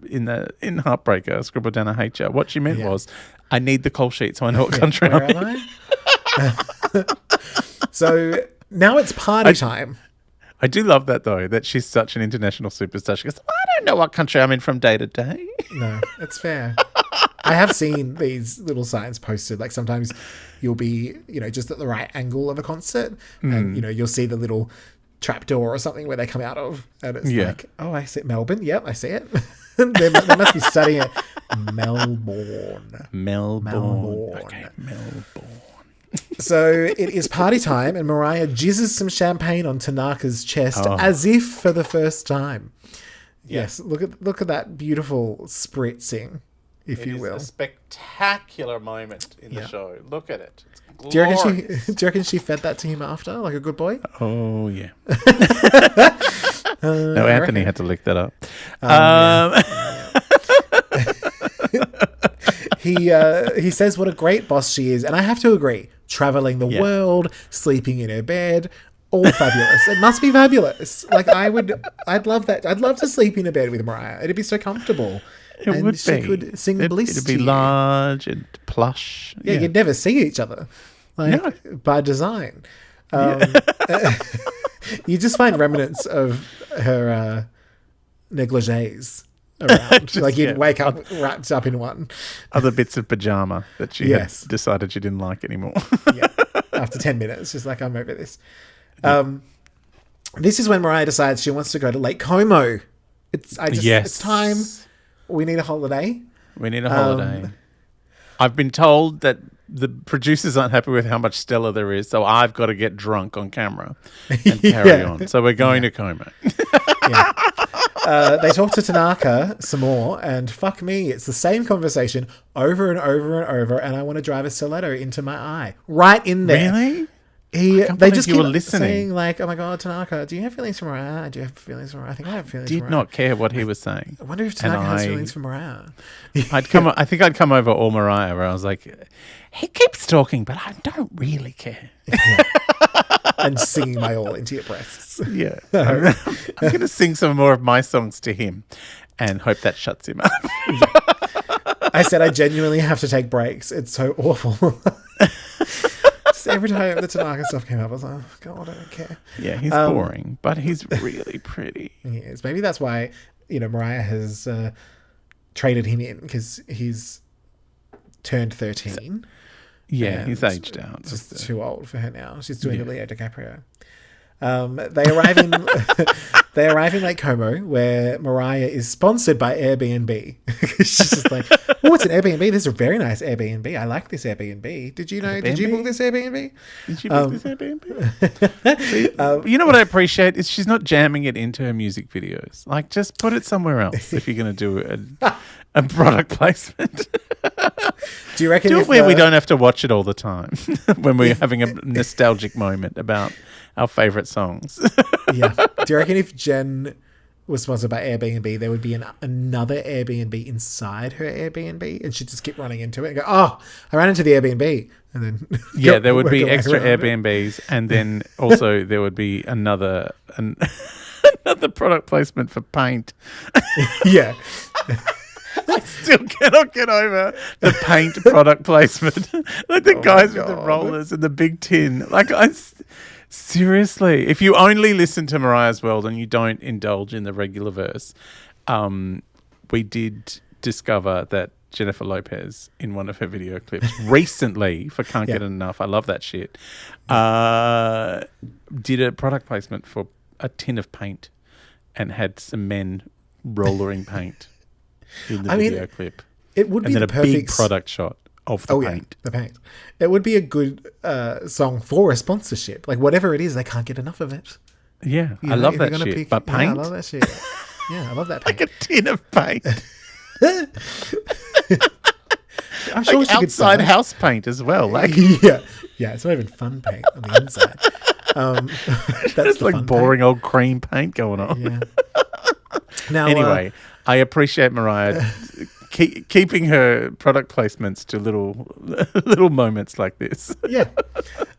in Heartbreaker, scribble down a HR. What she meant was, I need the call sheet so I know what country I'm in. So now it's party time. I do love that, though, that she's such an international superstar. She goes, I don't know what country I'm in from day to day. No, it's fair. I have seen these little signs posted. Like sometimes you'll be, just at the right angle of a concert and, you'll see the little trapdoor or something where they come out of. And it's like, oh, I see Melbourne. Yep, I see it. they must be studying it. Melbourne. Okay, Melbourne. So it is party time and Mariah jizzes some champagne on Tanaka's chest as if for the first time. Yes, look at that beautiful spritzing, if you will. It's a spectacular moment in the show. Look at it. Do you reckon she fed that to him after, like a good boy? Oh, yeah. No, Anthony had to lick that up. He says what a great boss she is, and I have to agree. Traveling the world, sleeping in her bed, all fabulous. It must be fabulous. Like I'd love that. I'd love to sleep in a bed with Mariah. It'd be so comfortable. It would she be. Could sing Bliss. It'd be large and plush. Yeah, you'd never see each other. by design. You just find remnants of her negligees around. You'd wake up wrapped up in one. Other bits of pajama that she had decided she didn't like anymore. After 10 minutes, she's like, I'm over this. This is when Mariah decides she wants to go to Lake Como. It's time. We need a holiday. I've been told that the producers aren't happy with how much Stella there is, so I've got to get drunk on camera and carry on. So we're going to Como. They talk to Tanaka some more, and fuck me, it's the same conversation over and over and over, and I want to drive a stiletto into my eye. Right in there. Really? They just keep saying, like, oh my God, Tanaka, do you have feelings for Mariah? Do you have feelings for Mariah? I think I have feelings for Mariah. Did not care what he was saying. I wonder if Tanaka has feelings for Mariah. I think I'd come over all Mariah, where I was like, he keeps talking, but I don't really care. And singing my all into your breasts. Yeah. I'm going to sing some more of my songs to him and hope that shuts him up. I said I genuinely have to take breaks. It's so awful. Every time the Tanaka stuff came up, I was like, oh, God, I don't care. Yeah, he's boring, but he's really pretty. He is. Maybe that's why, Mariah has traded him in, because he's turned 13. Yeah, he's aged out. Just too old for her now. She's doing a Leo DiCaprio. They arrive in Lake Como, where Mariah is sponsored by Airbnb. She's just like, oh, it's an Airbnb. This is a very nice Airbnb. I like this Airbnb. Did you book this Airbnb? Did you book this Airbnb? You know what I appreciate is she's not jamming it into her music videos. Like, just put it somewhere else if you're going to do a product placement. Do you reckon do it where we don't have to watch it all the time when we're having a nostalgic moment about our favourite songs? Yeah. Do you reckon if Jen was sponsored by Airbnb, there would be another Airbnb inside her Airbnb, and she'd just keep running into it and go, oh, I ran into the Airbnb. And then there would be extra Airbnbs, and then also there would be another product placement for paint. Yeah. I still cannot get over the paint product placement. Like the guys with the rollers and the big tin. Seriously, if you only listen to Mariah's World and you don't indulge in the regular verse, we did discover that Jennifer Lopez, in one of her video clips recently for Can't Get Enough, I love that shit, did a product placement for a tin of paint and had some men rollering paint in the video clip. It would be the perfect big product shot of the paint. The paint. It would be a good song for a sponsorship. Like, whatever it is, they can't get enough of it. Yeah, I love that shit. But paint? Yeah, I love that shit. Yeah, I love that paint. Like a tin of paint. I'm sure like outside house paint as well. Like yeah, it's not even fun paint on the inside. That's like boring paint. Old cream paint going on. Yeah. Now, anyway, I appreciate Mariah keeping her product placements to little moments like this. Yeah.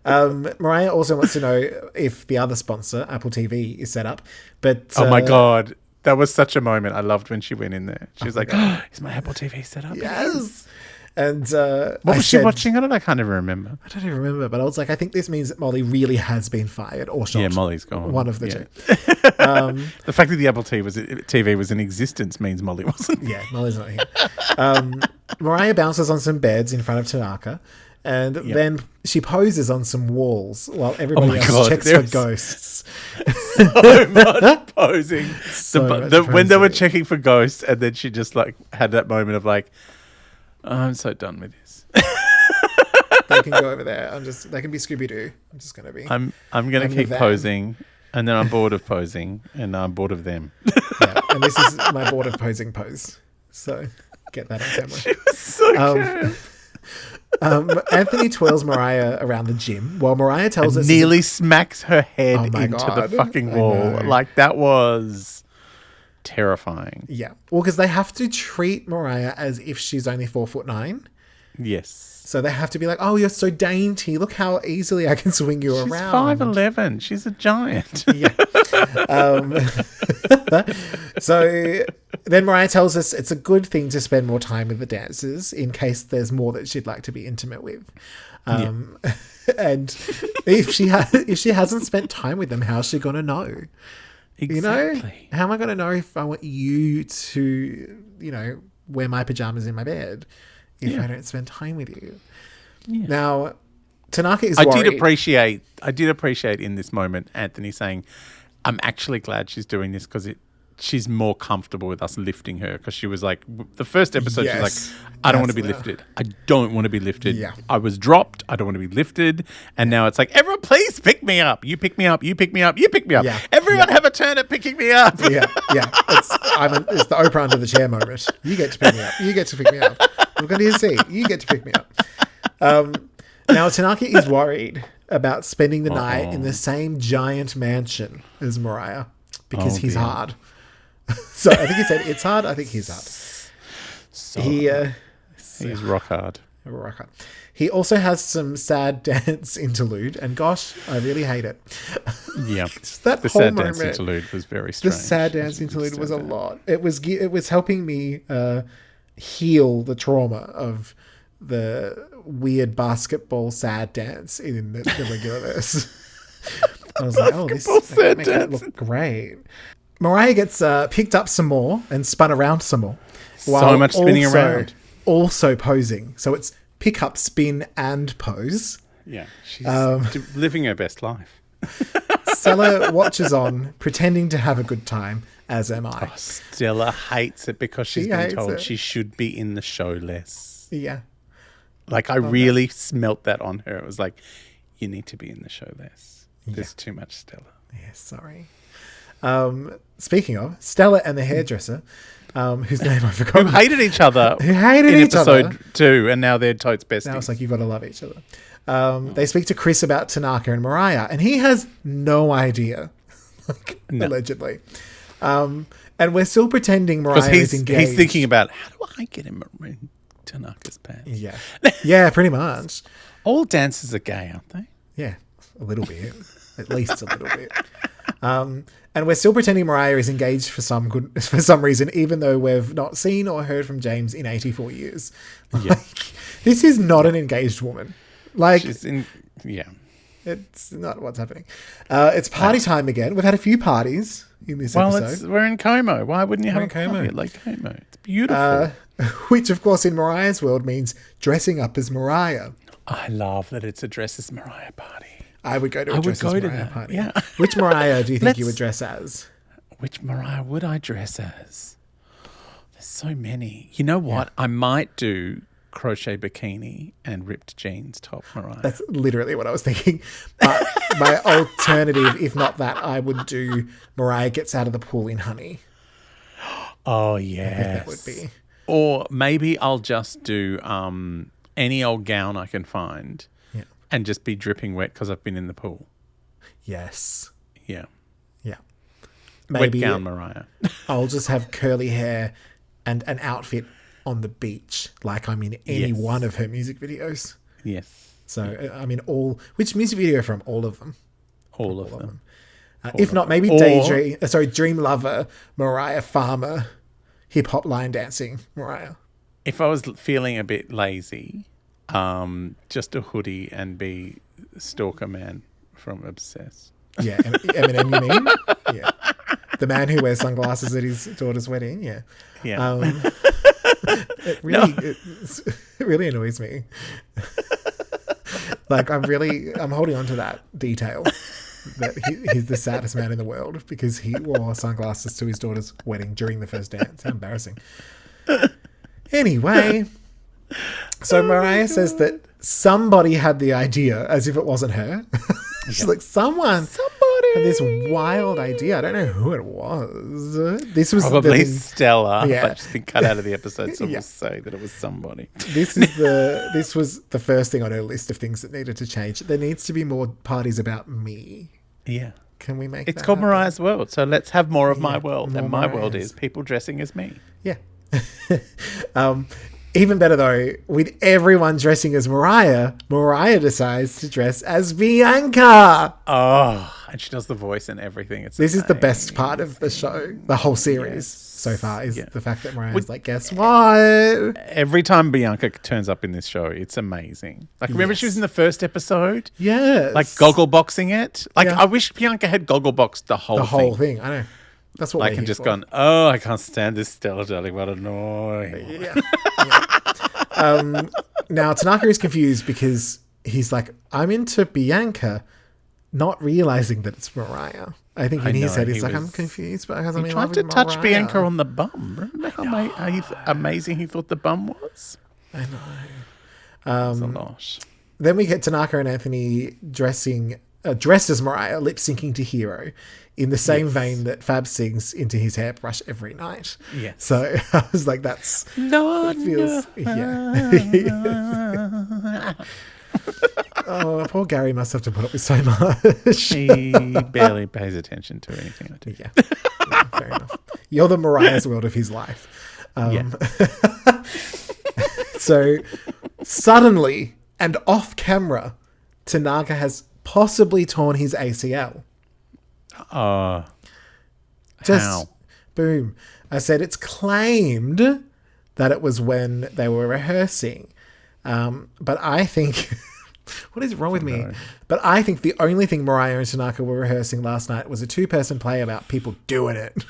Mariah also wants to know if the other sponsor, Apple TV, is set up. But oh my God. That was such a moment. I loved when she went in there. She was like, oh, is my Apple TV set up? Yes. And what was she watching on it? I can't even remember. I don't even remember. But I was like, I think this means that Molly really has been fired or shot. Yeah, Molly's gone. One of the two. The fact that the Apple TV was in existence means Molly wasn't. Yeah, Molly's not here. Mariah bounces on some beds in front of Tanaka. And then she poses on some walls while everybody else checks for ghosts. So much posing. Much when they were checking for ghosts, and then she just like had that moment of like, oh, I'm so done with this. They can go over there. They can be Scooby-Doo. I'm just going to be. I'm going to keep posing, and then I'm bored of posing, and I'm bored of them. Yeah, and this is my bored of posing pose. So get that on camera. She was so good. Anthony twirls Mariah around the gym while Mariah tells us nearly smacks her head into the fucking wall. Like, that was terrifying. Yeah. Well, because they have to treat Mariah as if she's only 4'9". Yes. So they have to be like, oh, you're so dainty. Look how easily I can swing you around. She's 5'11". She's a giant. Yeah. So then Mariah tells us it's a good thing to spend more time with the dancers in case there's more that she'd like to be intimate with. And if she hasn't spent time with them, how's she gonna know? Exactly. You know, how am I gonna know if I want you to, wear my pajamas in my bed if I don't spend time with you? Yeah. Now, Tanaka is I worried. did appreciate in this moment Anthony saying, I'm actually glad she's doing this because she's more comfortable with us lifting her, because she was like, the first episode, she's like, I don't want to be lifted. I don't want to be lifted. Yeah. I was dropped. I don't want to be lifted. And now it's like, everyone, please pick me up. You pick me up. You pick me up. You pick me up. Yeah. Everyone have a turn at picking me up. Yeah. It's the Oprah under the chair moment. You get to pick me up. You get to pick me up. Look under your seat. You get to pick me up. Now, Tanaka is worried about spending the night in the same giant mansion as Mariah because he's hard. So I think he said it's hard. I think he's hard. So he's rock hard. Rock hard. He also has some sad dance interlude, and gosh, I really hate it. Yeah, that the whole sad moment, dance interlude was very strange. The sad dance interlude was a lot. It was helping me heal the trauma of the weird basketball sad dance in the regular verse. I was like, this makes it look great. Mariah gets picked up some more and spun around some more. So much spinning around. Also posing. So it's pick up, spin, and pose. Yeah, she's living her best life. Stella watches on, pretending to have a good time, as am I. Oh, Stella hates it because she's been told she should be in the show less. Yeah. Like, I really smelt that on her. It was like, you need to be in the show less. There's too much Stella. Yeah, sorry. Speaking of, Stella and the hairdresser, whose name I forgot. Who hated each other. Who hated each other. Episode 2, and now they're totes besties. Now it's like, you've got to love each other. They speak to Chris about Tanaka and Mariah, and he has no idea, allegedly. And we're still pretending Mariah is engaged. He's thinking about, how do I get him in Tanaka's pants? Yeah. Yeah, pretty much. All dancers are gay, aren't they? Yeah, a little bit. At least a little bit. And we're still pretending Mariah is engaged for some reason, even though we've not seen or heard from James in 84 years. This is not an engaged woman. It's not what's happening. It's party time again. We've had a few parties in this episode. We're in Como. Why wouldn't you have a party at Lake Como? It's beautiful. Which, of course, in Mariah's world means dressing up as Mariah. I love that it's a dress as Mariah party. I would go to a dress as Mariah party. Yeah. Which Mariah do you think you would dress as? Which Mariah would I dress as? There's so many. You know what? I might do crochet bikini and ripped jeans top Mariah. That's literally what I was thinking. But my alternative, if not that, I would do Mariah gets out of the pool in honey. Oh, yeah. I think that would be. Or maybe I'll just do any old gown I can find. And just be dripping wet because I've been in the pool. Yes. Yeah. Yeah. Maybe wet gown Mariah. I'll just have curly hair and an outfit on the beach like I'm in any one of her music videos. Yes. So, I mean, which music video from all of them? All of them. If not, maybe Dream Lover, Mariah Farmer, hip hop line dancing Mariah. If I was feeling a bit lazy... just a hoodie and be Stalker Man from Obsessed. Yeah, Eminem, you mean? Yeah. The man who wears sunglasses at his daughter's wedding, yeah. Yeah. It really annoys me. I'm holding on to that detail that he's the saddest man in the world because he wore sunglasses to his daughter's wedding during the first dance. How embarrassing. Anyway... So Mariah says that somebody had the idea, as if it wasn't her. She's like, somebody had this wild idea. I don't know who it was. This was probably Stella, but she's been cut out of the episode, so Yeah. we'll say that it was somebody. This was the first thing on her list of things that needed to change. There needs to be more parties about me. Yeah. Can we make It's that called happen? Mariah's World, so let's have more of my world. more And my world Mariah's. is people dressing as me. Yeah. Even better though, with everyone dressing as Mariah, Mariah decides to dress as Bianca. Oh, and she does the voice and everything. This is the best part of the show, the whole series so far, is the fact that Mariah's like, guess what? Every time Bianca turns up in this show, it's amazing. Like, remember she was in the first episode? Yes. Like, goggle boxing it. Like, Yeah. I wish Bianca had goggle boxed the whole thing. I know. That's what like, we're and here just for. gone, oh, I can't stand this Stella, darling. What annoying. Yeah. Now, Tanaka is confused because he's like, I'm into Bianca, not realizing that it's Mariah. I think in his head, he's like, I'm confused, but I'm He tried to touch Bianca on the bum. Remember how amazing he thought the bum was? I know. It's a lot. Then we get Tanaka and Anthony dressed as Mariah, lip syncing to Hero, in the same vein that Fab sings into his hairbrush every night. Yes. So I was like, that's feels Oh, poor Gary must have to put up with so much. He barely pays attention to anything I do. Yeah, fair enough. You're the Mariah's world of his life. So suddenly and off camera, Tanaka has possibly torn his ACL. How? Boom. I said it's claimed that it was when they were rehearsing. But I think... what is wrong with me? But I think the only thing Mariah and Tanaka were rehearsing last night was a 2-person play about people doing it.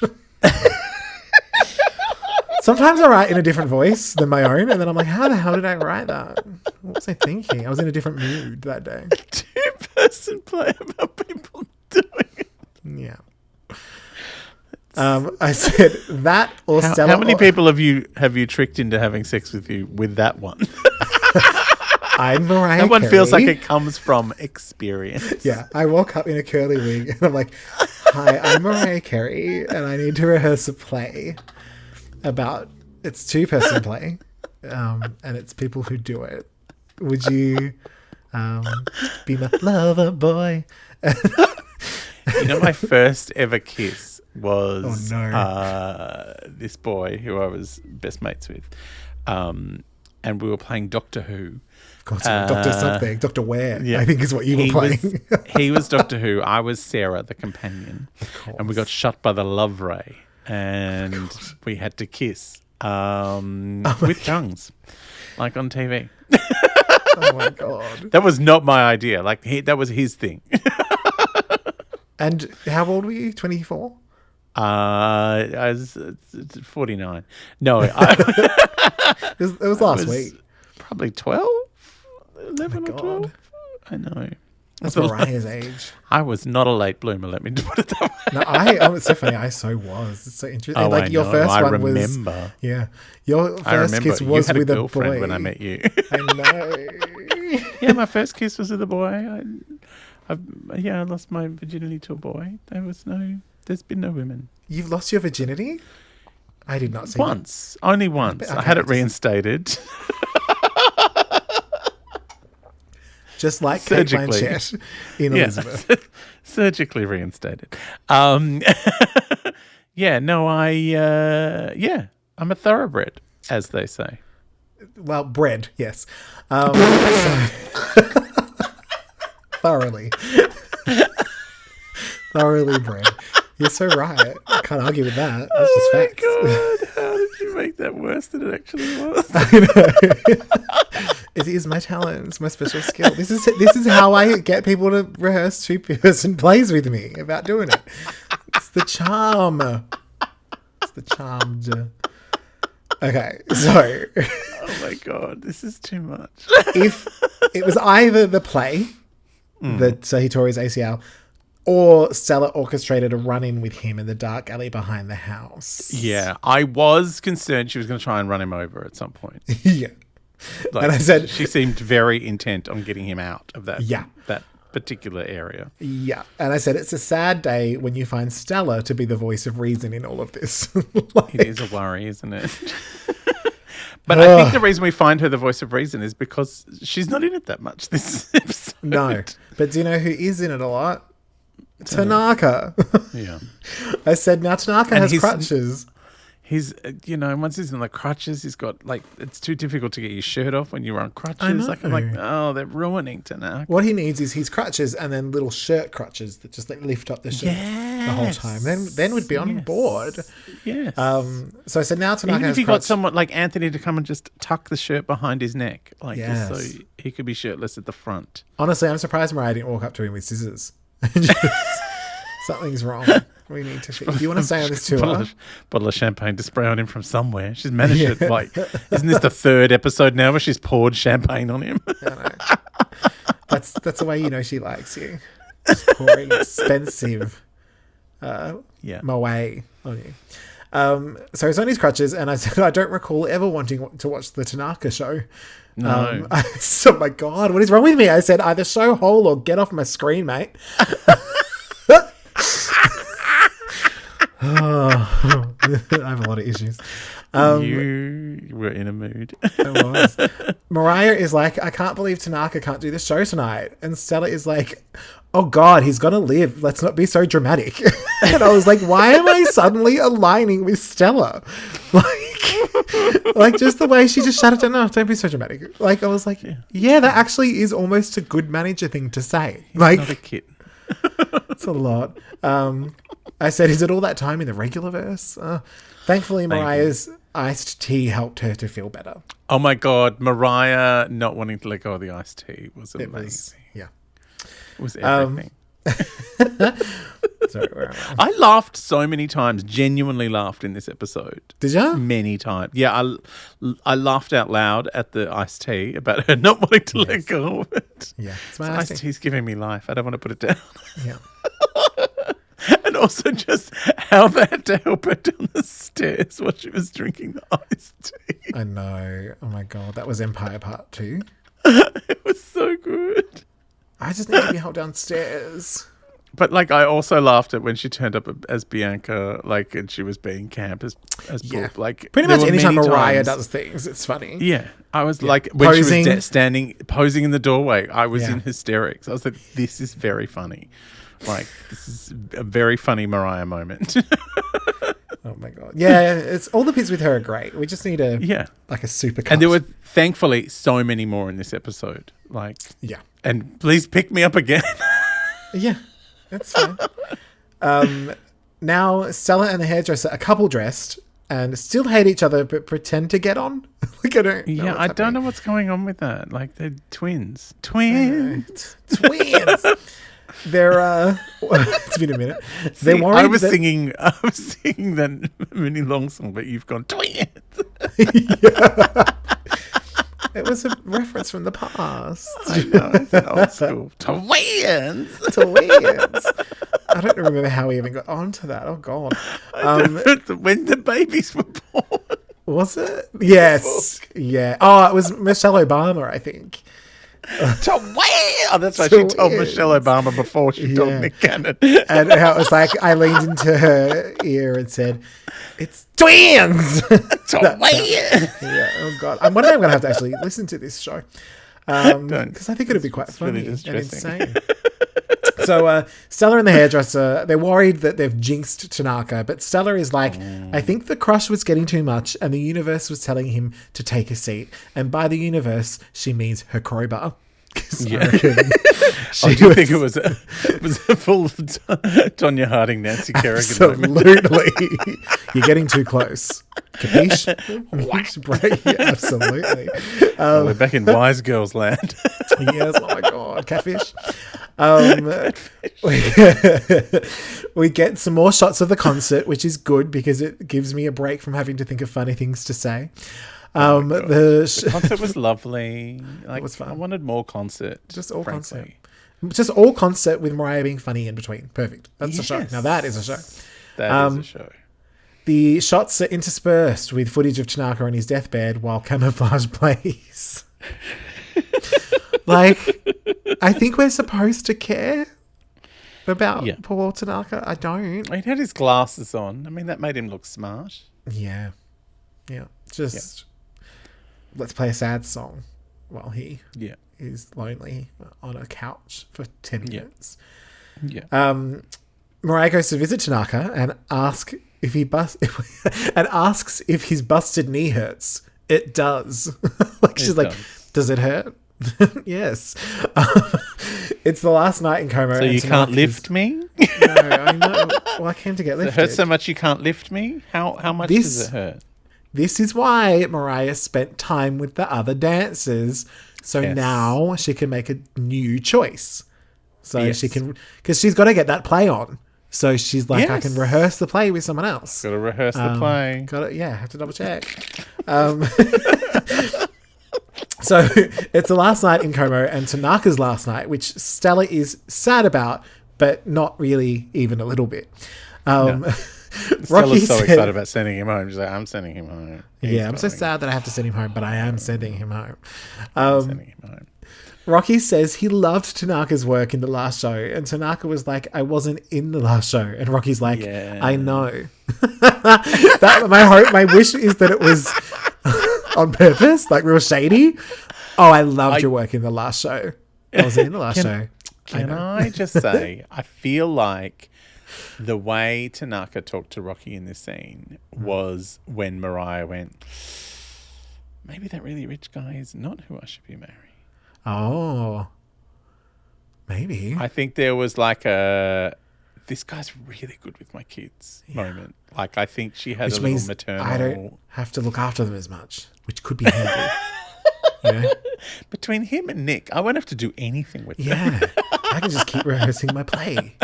Sometimes I write in a different voice than my own, and then I'm like, how the hell did I write that? What was I thinking? I was in a different mood that day. A 2-person play about people doing it. Yeah. I said that or Stella. How many people have you tricked into having sex with you with that one? I'm Mariah That one Carey. feels like it comes from experience. Yeah, I woke up in a curly wig and I'm like, hi, I'm Mariah Carey and I need to rehearse a play about, it's 2-person play, and it's people who do it. Would you be my lover boy? You know, my first ever kiss was this boy who I was best mates with. And we were playing Doctor Who. Of course, Doctor something, Doctor Where, Yeah. I think is what you were playing. He was Doctor Who. I was Sarah, the companion. And we got shot by the love ray. And we had to kiss with tongues, like on TV. Oh my God. That was not my idea. Like, that was his thing. And how old were you? 24? I was 49. No, It was last week. Probably 12, 11 or 12. I know. That's Mariah's age. I was not a late bloomer, let me put it that way. No, it's so funny. I so was. It's so interesting. Oh, like I your know. first I one remember. was. Yeah. Your I first remember kiss was you had with a a girlfriend boy. when I met you. I know. Yeah, my first kiss was with a boy. I lost my virginity to a boy. There's been no women. You've lost your virginity? I did not see Once. Only once. I had it reinstated. Just like Kate Surgically. Blanchett in Elizabeth. Surgically reinstated. I'm a thoroughbred, as they say. Well, bread, yes. Thoroughly. Thoroughly bred. You're so right. I can't argue with that. That's just facts. God, how did you make that worse than it actually was? I know. It is my talent. It's my special skill. This is how I get people to rehearse 2-person plays with me about doing it. It's the charm. It's the charm. Okay, so. Oh my God, this is too much. If it was either the play that he tore his ACL, or Stella orchestrated a run-in with him in the dark alley behind the house. Yeah, I was concerned she was going to try and run him over at some point. Yeah. Like, And I said... she seemed very intent on getting him out of that, Yeah. that particular area. Yeah. And I said, it's a sad day when you find Stella to be the voice of reason in all of this. It is a worry, isn't it? But I think the reason we find her the voice of reason is because she's not in it that much this episode. No. But do you know who is in it a lot? Tanaka. Yeah. I said, now Tanaka has crutches. he's, once he's in the crutches, he's got, like, it's too difficult to get your shirt off when you're on crutches. I know. Like, I'm like, oh, they're ruining Tanaka. What he needs is his crutches and then little shirt crutches that just, like, lift up the shirt the whole time. Then we'd be on board. Yes. So I said, now Tanaka Even has if he got someone like Anthony to come and just tuck the shirt behind his neck, like, just so he could be shirtless at the front. Honestly, I'm surprised Mariah didn't walk up to him with scissors. Something's wrong. We need to. Do you want to stay on this tour? Bottle of champagne to spray on him from somewhere. She's managed it. Like, isn't this the third episode now where she's poured champagne on him? I know. That's the way you know she likes you. Just pouring expensive Moët on you. So he's on his crutches, and I said, I don't recall ever wanting to watch the Tanaka show. No. Oh my God, what is wrong with me? I said, either show whole or get off my screen, mate. I have a lot of issues. You were in a mood. I was. Mariah is like, I can't believe Tanaka can't do the show tonight. And Stella is like, oh God, he's going to live. Let's not be so dramatic. And I was like, why am I suddenly aligning with Stella? Like just the way she just shut it down. No, don't be so dramatic. Like, I was like, yeah, that actually is almost a good manager thing to say. He's like, not a kid. It's a lot. I said, is it all that time in the regular verse? Thankfully, Mariah's iced tea helped her to feel better. Oh my God, Mariah not wanting to let go of the iced tea was amazing. It was everything. Sorry, where am I? I laughed so many times, genuinely laughed in this episode. Did you? Many times. Yeah, I laughed out loud at the iced tea about her not wanting to let go of it. Yeah. It's my iced tea's giving me life. I don't want to put it down. Yeah. And also just how they had to help her down the stairs while she was drinking the iced tea. I know. Oh my God. That was Empire Part 2. It was so good. I just need to be helped downstairs. But, like, I also laughed at when she turned up as Bianca, like, and she was being camp as Brooke. Like, pretty much anytime Mariah does things, it's funny. Yeah. I was like, when she was standing, posing in the doorway, I was in hysterics. I was like, this is very funny. Like, this is a very funny Mariah moment. Oh my God. Yeah, it's all the bits with her are great. We just need a super cut. And there were thankfully so many more in this episode. Like, and please pick me up again. Yeah, that's fine. Now Stella and the hairdresser are couple dressed and still hate each other but pretend to get on. Like, I don't know what's going on with that. Like, they're twins. Twins. They're it's been a minute. They're worried. I was singing that Minnie Long song, but you've gone twins. It was a reference from the past. I know, it's an old school. Twins. I don't remember how we even got onto that. Oh God. When the babies were born. Was it? Yes. Yeah. Oh, it was Michelle Obama, I think. Oh, that's why she told Michelle Obama before she told Nick Cannon. And how it was like, I leaned into her ear and said, it's twins! Yeah, oh God. I'm wondering if I'm going to have to actually listen to this show. Because I think it'd be quite funny and insane. So Stella and the hairdresser, they're worried that they've jinxed Tanaka, but Stella is like, I think the crush was getting too much and the universe was telling him to take a seat. And by the universe, she means her crowbar. Yeah. Do you think it was a full Tonya Harding, Nancy Kerrigan Absolutely. You're getting too close. Capiche? Yeah, absolutely. We're back in Wise Girls land. Yes, oh my God. Catfish. We get some more shots of the concert, which is good because it gives me a break from having to think of funny things to say. The concert was lovely. Like, it was fun. I wanted more concert. Just all concert. Just all concert with Mariah being funny in between. Perfect. That's a show. Now that is a show. That is a show. The shots are interspersed with footage of Tanaka on his deathbed while camouflage plays. Like, I think we're supposed to care about poor Tanaka. I don't. He had his glasses on. I mean, that made him look smart. Yeah. Just let's play a sad song while he is lonely on a couch for 10 minutes. Mariah goes to visit Tanaka and asks if he and asks if his busted knee hurts. It does. Like she's like, does it hurt? Yes. It's the last night in coma. So you can't lift me? No, I know. Well, I came to get lifted. It hurts so much you can't lift me? How much does it hurt? This is why Mariah spent time with the other dancers. So now she can make a new choice. So she can, because she's got to get that play on. So she's like, I can rehearse the play with someone else. Got to rehearse the play. Have to double check. So it's the last night in Como and Tanaka's last night, which Stella is sad about, but not really even a little bit. Stella's so excited about sending him home. She's like, I'm sending him home. I'm so sad that I have to send him home, but I am sending him home. Sending him home. Rocky says he loved Tanaka's work in the last show, and Tanaka was like, I wasn't in the last show. And Rocky's like, I know. My wish is that it was on purpose, like real shady. Oh, I loved your work in the last show. I wasn't in the last show. Can I just say, I feel like the way Tanaka talked to Rocky in this scene was when Mariah went, maybe that really rich guy is not who I should be marrying. Oh, maybe. I think there was like this guy's really good with my kids moment. Like, I think she had a little maternal. I don't have to look after them as much, which could be handy. Yeah. Between him and Nick, I won't have to do anything with them. Yeah. I can just keep rehearsing my play.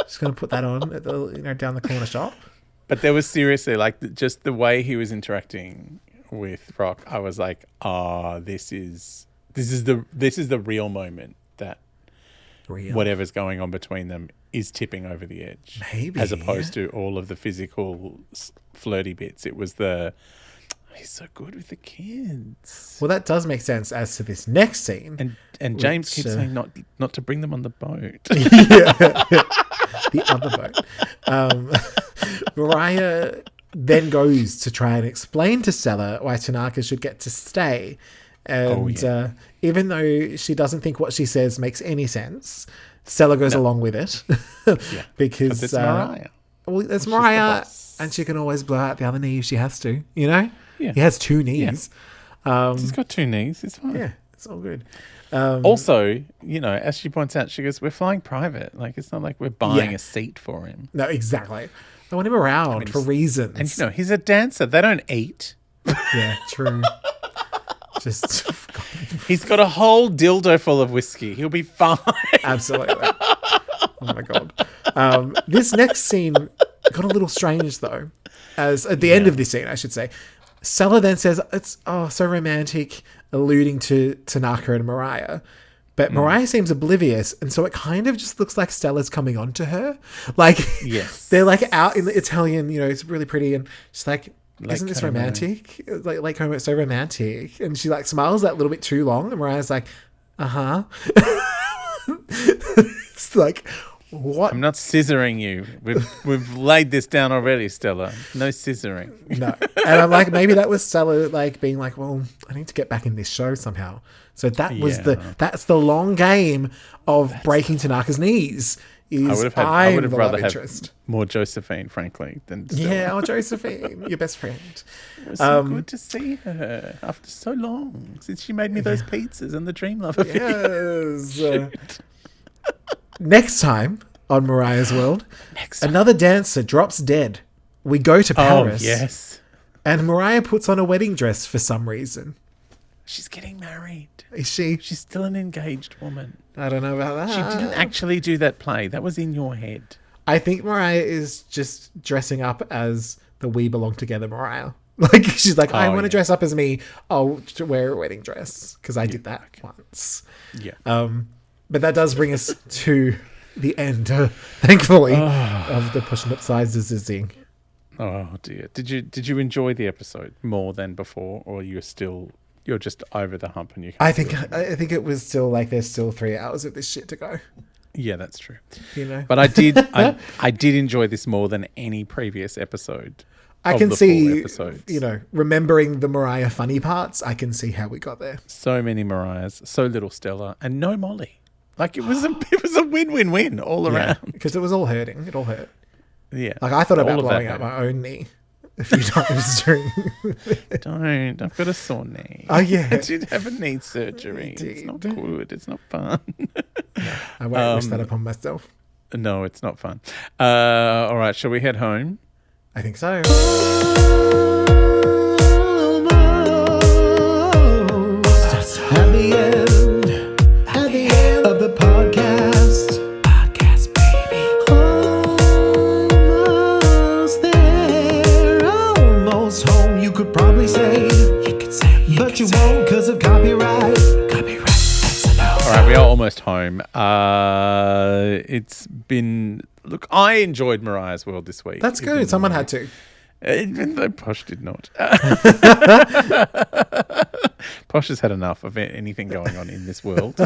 Just going to put that on at the, down the corner shop. But there was seriously like just the way he was interacting with Rock. I was like, this is the real moment that whatever's going on between them is tipping over the edge. Maybe. As opposed to all of the physical flirty bits. It was he's so good with the kids. Well, that does make sense as to this next scene. And James keeps saying not to bring them on the boat. The other boat. Mariah then goes to try and explain to Stella why Tanaka should get to stay. And even though she doesn't think what she says makes any sense, Stella goes along with it. Because it's Mariah. Well, it's Mariah, and she can always blow out the other knee if she has to, you know? Yeah. He has two knees. Yeah. He's got two knees. It's fine. Yeah, it's all good. Also, as she points out, she goes, we're flying private. Like, it's not like we're buying a seat for him. No, exactly. I want him around for reasons. And, he's a dancer. They don't eat. Yeah, true. He's got a whole dildo full of whiskey. He'll be fine. Absolutely. Oh, my God. This next scene got a little strange, though. As at the end of this scene, I should say. Stella then says, it's so romantic, alluding to Tanaka and Mariah. But Mariah seems oblivious, and so it kind of just looks like Stella's coming on to her. Like, they're like out in the Italian, it's really pretty, and she's like, isn't this romantic? Like Como, it's so romantic. And she like smiles that little bit too long, and Mariah's like, It's like, what? I'm not scissoring you. We've laid this down already, Stella. No scissoring. No. And I'm like, maybe that was Stella like being like, well, I need to get back in this show somehow. So that's the long game of breaking Tanaka's knees. I would have rather have more Josephine, frankly, than Stella. Yeah, Josephine, your best friend. It was so good to see her after so long since she made me those pizzas and the Dream Lover videos. Next time on Mariah's World, another dancer drops dead. We go to Paris. Oh, yes. And Mariah puts on a wedding dress for some reason. She's getting married. Is she? She's still an engaged woman. I don't know about that. She didn't actually do that play. That was in your head. I think Mariah is just dressing up as the We Belong Together Mariah. Like, she's like, I want to dress up as me. I'll wear a wedding dress. Because I did that once. Yeah. But that does bring us to the end, thankfully, of the Pushing Up Sizes thing. Oh, dear. Did you enjoy the episode more than before? Or you're just over the hump and you can't I think it was still like there's still 3 hours of this shit to go. Yeah, that's true. But I did enjoy this more than any previous episode. I can see, remembering the Mariah funny parts, I can see how we got there. So many Mariahs, so little Stella, and no Molly. Like, it was a win-win-win all around. Because it was all hurting. It all hurt. Yeah. Like, I thought all about of that blowing out hurt. my own knee a few times during... Don't. I've got a sore knee. Oh, yeah. I did have a knee surgery. You It's not did. good. It's not fun. I won't wish that upon myself. No, it's not fun. All right. Shall we head home? I think so. At the end of the podcast. Podcast, baby. Almost there, almost home. You could probably say, but you won't because of copyright. Copyright. That's a no. All right, we are almost home. It's been... Look, I enjoyed Mariah's World this week. That's good. Someone had to. Even though Posh did not. Posh has had enough of anything going on in this world.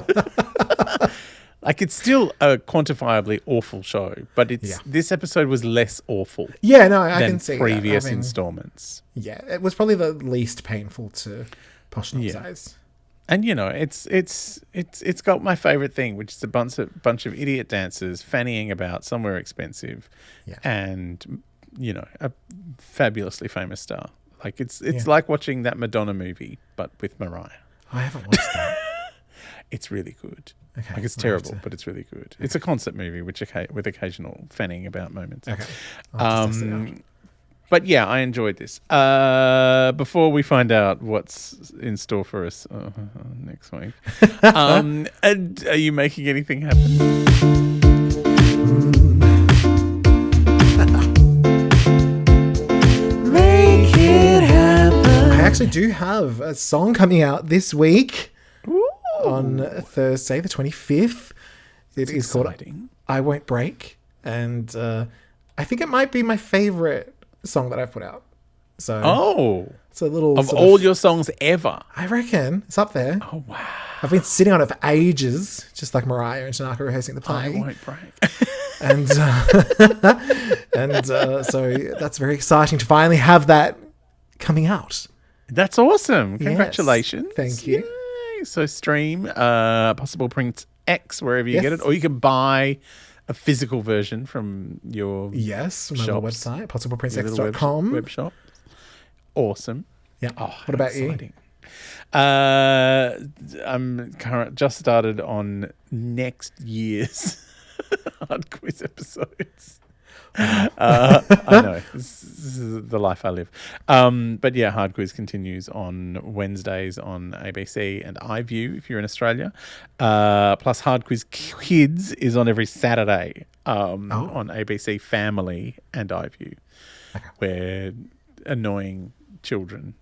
Like, it's still a quantifiably awful show, but this episode was less awful Yeah, no, I than can see previous that. I mean, installments. yeah, it was probably the least painful to Poshnop's eyes. And it's got my favorite thing, which is a bunch of idiot dancers fannying about somewhere expensive, and a fabulously famous star. Like it's like watching that Madonna movie, but with Mariah. I haven't watched that. It's really good. Okay, Like it's I'll terrible, have to- but it's really good. It's a concert movie, with occasional fanning about moments. Okay. I'll just test it out. But yeah, I enjoyed this. Before we find out what's in store for us next week, and are you making anything happen? Make it happen. I actually do have a song coming out this week on Thursday, the 25th. It is called Exciting. I Won't Break. And I think it might be my favorite song that I've put out. So it's a little... Of sort all your songs ever. I reckon it's up there. Oh, wow. I've been sitting on it for ages, just like Mariah and Tanaka rehearsing the I play. won't break. And so that's very exciting to finally have that coming out. That's awesome. Congratulations. Thank you. Yay. So stream Possible Prints X wherever you Yes. get it, or you can buy a physical version from your Yes, from our shops. website, Your possibleprincex.com. little web shop. Awesome. Yeah. Oh, What about you? exciting. I'm just started on next year's hard quiz episodes. I know this is the life I live. But yeah, hard quiz continues on Wednesdays on ABC and iView if you're in Australia. Plus, hard quiz kids is on every Saturday on ABC Family and iView, where annoying children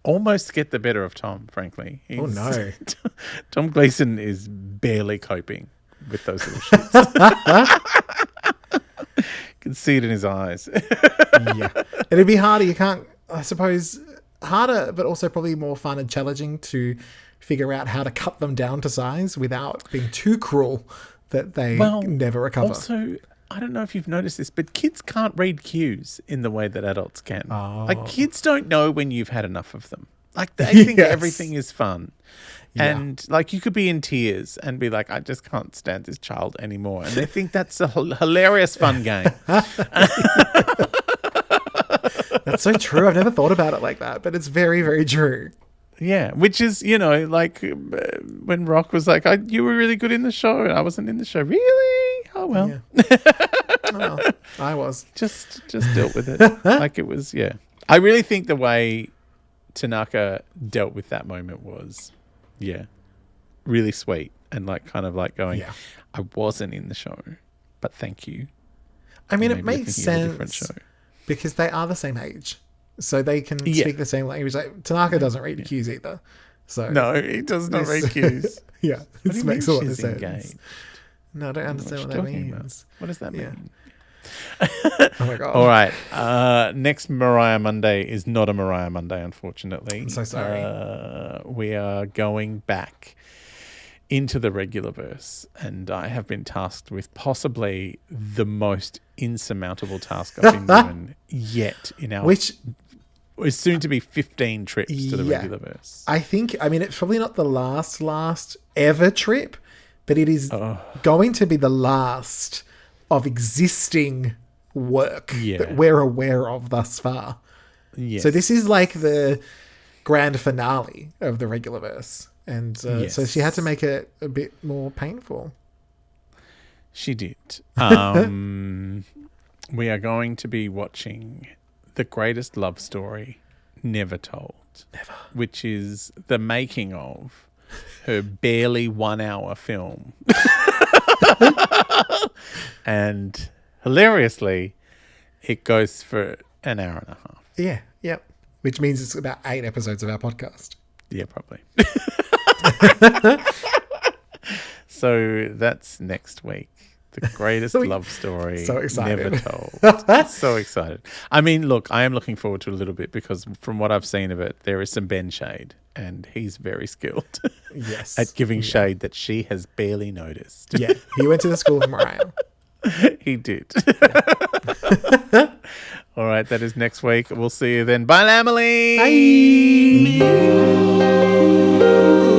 almost get the better of Tom. Frankly, Oh, no. Tom Gleason is barely coping with those little shits. You can see it in his eyes. Yeah. It'd be harder. You can't, I suppose, harder, but also probably more fun and challenging to figure out how to cut them down to size without being too cruel that they never recover. Also, I don't know if you've noticed this, but kids can't read cues in the way that adults can. Oh. Like, kids don't know when you've had enough of them. Like, they think Yes. everything is fun. Yeah. And, like, you could be in tears and be like, I just can't stand this child anymore. And they think that's a hilarious fun game. That's so true. I've never thought about it like that, but it's very, very true. Yeah, which is, like when Rock was like, you were really good in the show and I wasn't in the show. Really? Oh, well. Yeah. Well, I was. Just dealt with it. Like it was, yeah. I really think the way Tanaka dealt with that moment was, really sweet. And like kind of like going, I wasn't in the show, but thank you. I mean, Maybe it we're makes thinking of a different sense show. because they are the same age. So they can speak the same language. Like, Tanaka doesn't read cues either. So No, he does not read cues. Yeah, What do this you makes mean a lot of she's sense. engaged? No, I don't understand what that Talking about? means. What does that Yeah. mean? Oh my god. All right. Next Mariah Monday is not a Mariah Monday, unfortunately. I'm so sorry. We are going back into the regular verse, and I have been tasked with possibly the most insurmountable task I've been given yet in our Which is soon to be 15 trips to the regular verse. I think, I mean, it's probably not the last ever trip, but it is going to be the last of existing work that we're aware of thus far. Yes. So this is like the grand finale of the regular verse. And so she had to make it a bit more painful. She did. We are going to be watching the greatest love story never told. Never. Which is the making of her barely 1 hour film. And hilariously, it goes for an hour and a half. Yeah, yep. Which means it's about 8 episodes of our podcast. Yeah, probably. So that's next week. The greatest love story So excited. never told. So excited. I mean, look, I am looking forward to it a little bit because from what I've seen of it, there is some Ben shade and he's very skilled at giving shade that she has barely noticed. Yeah, he went to the school of Mariah. He did. All right, that is next week. We'll see you then. Bye, Emily. Bye.